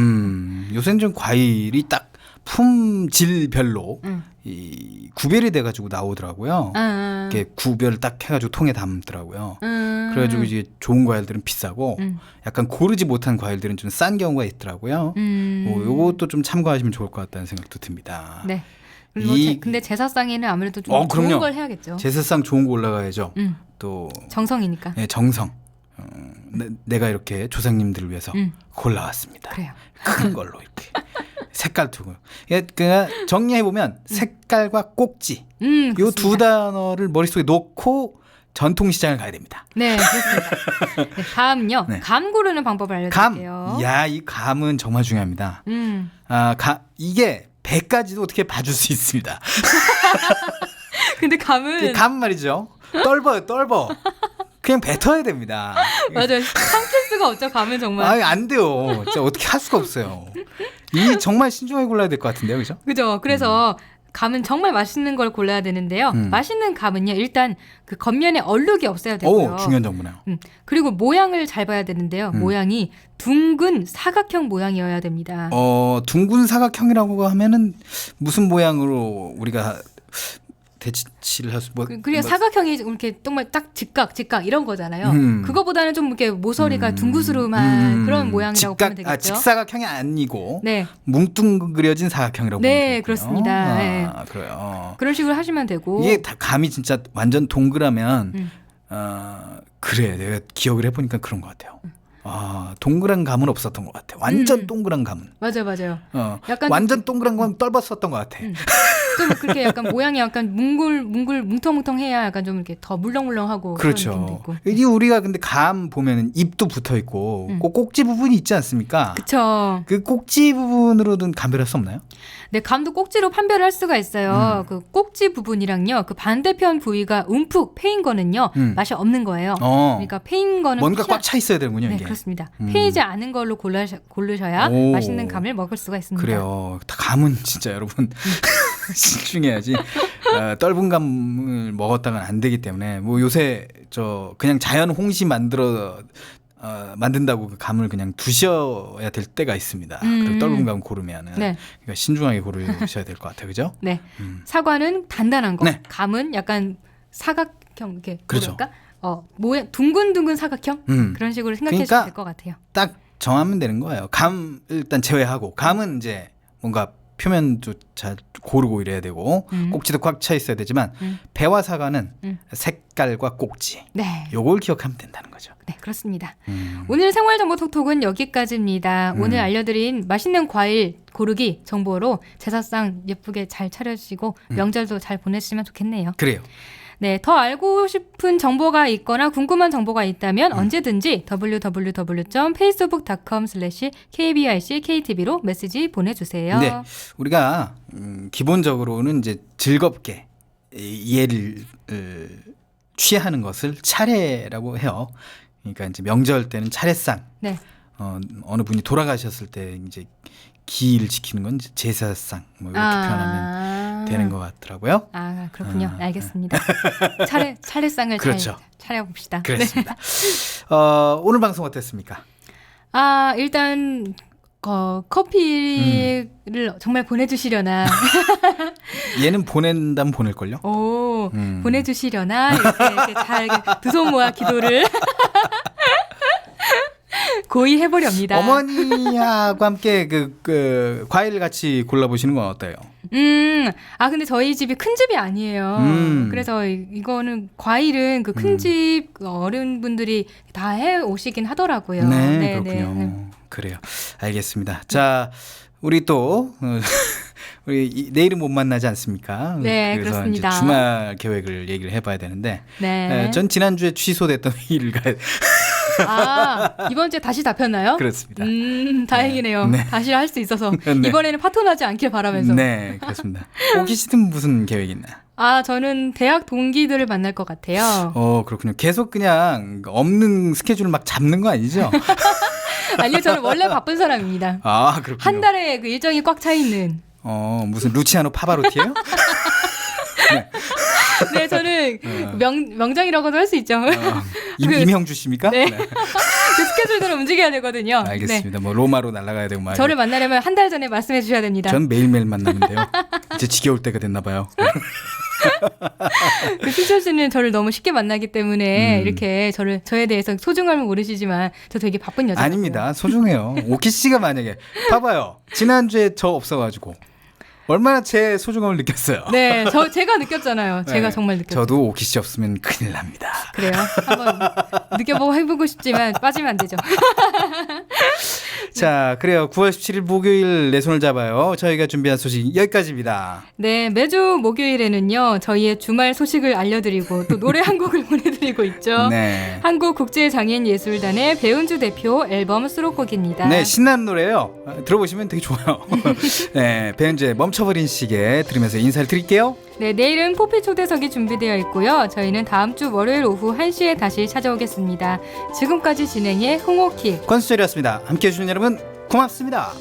요새는 좀 과일이 딱 품질별로 이 구별이 돼가지고 나오더라고요. 이렇게 구별을 딱 해가지고 통에 담더라고요. 그래가지고 이제 좋은 과일들은 비싸고 약간 고르지 못한 과일들은 좀 싼 경우가 있더라고요. 요것도 좀 참고하시면 좋을 것 같다는 생각도 듭니다. 네. 그리고 근데 제사상에는 아무래도 좀 좋은 그럼요. 걸 해야겠죠. 제사상 좋은 거 올라가야죠. 또 정성이니까. 네, 정성. 내가 이렇게 조상님들을 위해서 골라왔습니다. 그래요. 큰 걸로 이렇게 색깔 두고. 그러니까 정리해 보면 색깔과 꼭지 이 두 단어를 머릿속에 놓고 전통시장을 가야 됩니다. 네, 그렇습니다. 네, 다음요. 네. 감 고르는 방법을 알려드릴게요. 이 감은 정말 중요합니다. 이게 배까지도 어떻게 봐줄 수 있습니다. 근데 감은 감 말이죠. 떨버. 그냥 뱉어야 됩니다. 맞아요. 삼킬 수가 없죠. 감은 정말. 안 돼요. 진짜 어떻게 할 수가 없어요. 이 정말 신중하게 골라야 될 것 같은데요, 그죠? 그죠. 그래서 감은 정말 맛있는 걸 골라야 되는데요. 맛있는 감은요, 일단 그 겉면에 얼룩이 없어야 되고요. 중요한 정보네요. 그리고 모양을 잘 봐야 되는데요. 모양이 둥근 사각형 모양이어야 됩니다. 둥근 사각형이라고 하면은 무슨 모양으로 우리가 대치를 할 수 그냥 사각형이 이렇게 정말 딱 직각 이런 거잖아요. 그거보다는 좀 이렇게 모서리가 둥그스름한 그런 모양이라고 보면 되겠죠. 직사각형이 아니고 네. 뭉뚱그려진 사각형이라고 보면 되겠군요. 그렇습니다. 네. 그래요. 그런 식으로 하시면 되고 이게 다 감이 진짜 완전 동그라면 그래 내가 기억을 해보니까 그런 것 같아요. 동그란 감은 없었던 것 같아. 완전 동그란 감은. 맞아요. 약간 완전 동그란 감은 떫었었던 것 같아. 좀 그렇게 약간 모양이 약간 뭉텅뭉텅해야 약간 좀 이렇게 더 물렁물렁하고 그렇죠. 그런 느낌도 있고. 이 우리가 근데 감 보면은 입도 붙어 있고 꼭지 부분이 있지 않습니까? 그렇죠. 그 꼭지 부분으로는 감별할 수 없나요? 네, 감도 꼭지로 판별할 수가 있어요. 그 꼭지 부분이랑요, 그 반대편 부위가 움푹 패인 거는요, 맛이 없는 거예요. 그러니까 패인 거는 뭔가 꽉 차 있어야 되는군요. 네, 이게. 그렇습니다. 패이지 않은 걸로 고르셔야 맛있는 감을 먹을 수가 있습니다. 그래요. 감은 진짜 여러분 신중해야지. 떫은 감을 먹었다가는 안 되기 때문에 뭐 요새 그냥 자연 홍시 만든다고 그 감을 그냥 두셔야 될 때가 있습니다. 그리고 떫은 감 고르면은 그러니까 신중하게 고르셔야 될 것 같아요, 그죠? 네. 사과는 단단한 거, 네. 감은 약간 사각형 이렇게 그렇죠. 뭐랄까? 모양 둥근둥근 사각형 그런 식으로 생각해 주시면 될 것 같아요. 딱 정하면 되는 거예요. 감 일단 제외하고 감은 이제 뭔가 표면도 잘 고르고 이래야 되고 꼭지도 꽉 차 있어야 되지만 배와 사과는 색깔과 꼭지 요걸 기억하면 된다는 거죠. 네, 그렇습니다. 오늘 생활정보 톡톡은 여기까지입니다. 오늘 알려드린 맛있는 과일 고르기 정보로 제사상 예쁘게 잘 차려주시고 명절도 잘 보내시면 좋겠네요. 그래요. 네, 더 알고 싶은 정보가 있거나 궁금한 정보가 있다면 언제든지 www.facebook.com/kbrc-ktb로 메시지 보내주세요. 네, 우리가 기본적으로는 이제 즐겁게 이해를 취하는 것을 차례라고 해요. 그러니까 이제 명절 때는 차례상, 어느 분이 돌아가셨을 때 이제 기일을 지키는 건 이제 제사상 뭐 이렇게 표현하면 되는 것 같더라고요. 아, 그렇군요. 알겠습니다. 차례상을 그렇죠. 잘 차려봅시다. 그렇습니다. 오늘 방송 어땠습니까? 아, 일단 커피를 정말 보내주시려나. 얘는 보낸다면 보낼걸요? 오, 보내주시려나. 이렇게 잘 두 손 모아 기도를 고이 해보렵니다. 어머니하고 함께 그 과일을 같이 골라보시는 건 어때요? 근데 저희 집이 큰 집이 아니에요. 그래서 이거는 과일은 그 큰 집 어른분들이 다 해 오시긴 하더라고요. 네, 그렇군요. 그래요. 알겠습니다. 자, 우리 또 우리 내일은 못 만나지 않습니까? 네, 그래서 그렇습니다. 이제 주말 계획을 얘기를 해봐야 되는데, 네. 전 지난주에 취소됐던 일가 이번 주에 다시 잡혔나요? 그렇습니다. 다행이네요. 네. 다시 할 수 있어서 네. 이번에는 파토나지 않길 바라면서. 네, 그렇습니다. 오기 씨는 무슨 계획 있나요? 저는 대학 동기들을 만날 것 같아요. 그렇군요. 계속 그냥 없는 스케줄을 막 잡는 거 아니죠? 아니요, 저는 원래 바쁜 사람입니다. 그렇군요. 한 달에 그 일정이 꽉 차 있는. 무슨 루치아노 파바로티예요? 네, 저는 명장이라고도 할 수 있죠. 이명주 씨입니까? 네. 그 스케줄대로 움직여야 되거든요. 알겠습니다. 뭐 로마로 날아가야 되고 말이야. 저를 만나려면 한 달 전에 말씀해 주셔야 됩니다. 전 매일매일 만나는데요. 이제 지겨울 때가 됐나 봐요. 신철 씨는 저를 너무 쉽게 만나기 때문에 이렇게 저에 대해서 소중함을 모르시지만 저 되게 바쁜 여자예요. 아닙니다. 소중해요. 오키 씨가 만약에 봐봐요. 지난주에 저 없어가지고 얼마나 제 소중함을 느꼈어요. 네, 제가 느꼈잖아요. 제가 정말 느꼈죠. 저도 오키 씨 없으면 큰일 납니다. 그래요? 한번 느껴보고 해보고 싶지만 빠지면 안 되죠. 자, 그래요. 9월 17일 목요일 내 손을 잡아요. 저희가 준비한 소식 여기까지입니다. 네, 매주 목요일에는요. 저희의 주말 소식을 알려드리고 또 노래 한 곡을 보내드리고 있죠. 네. 한국국제장애인예술단의 배은주 대표 앨범 수록곡입니다. 네, 신나는 노래예요. 들어보시면 되게 좋아요. 네, 배은주의 멈춰버린 시계 들으면서 인사를 드릴게요. 네, 내일은 포피 초대석이 준비되어 있고요. 저희는 다음 주 월요일 오후 1시에 다시 찾아오겠습니다. 지금까지 진행의 홍옥희, 권수철이었습니다. 함께해 주신 여러분 고맙습니다.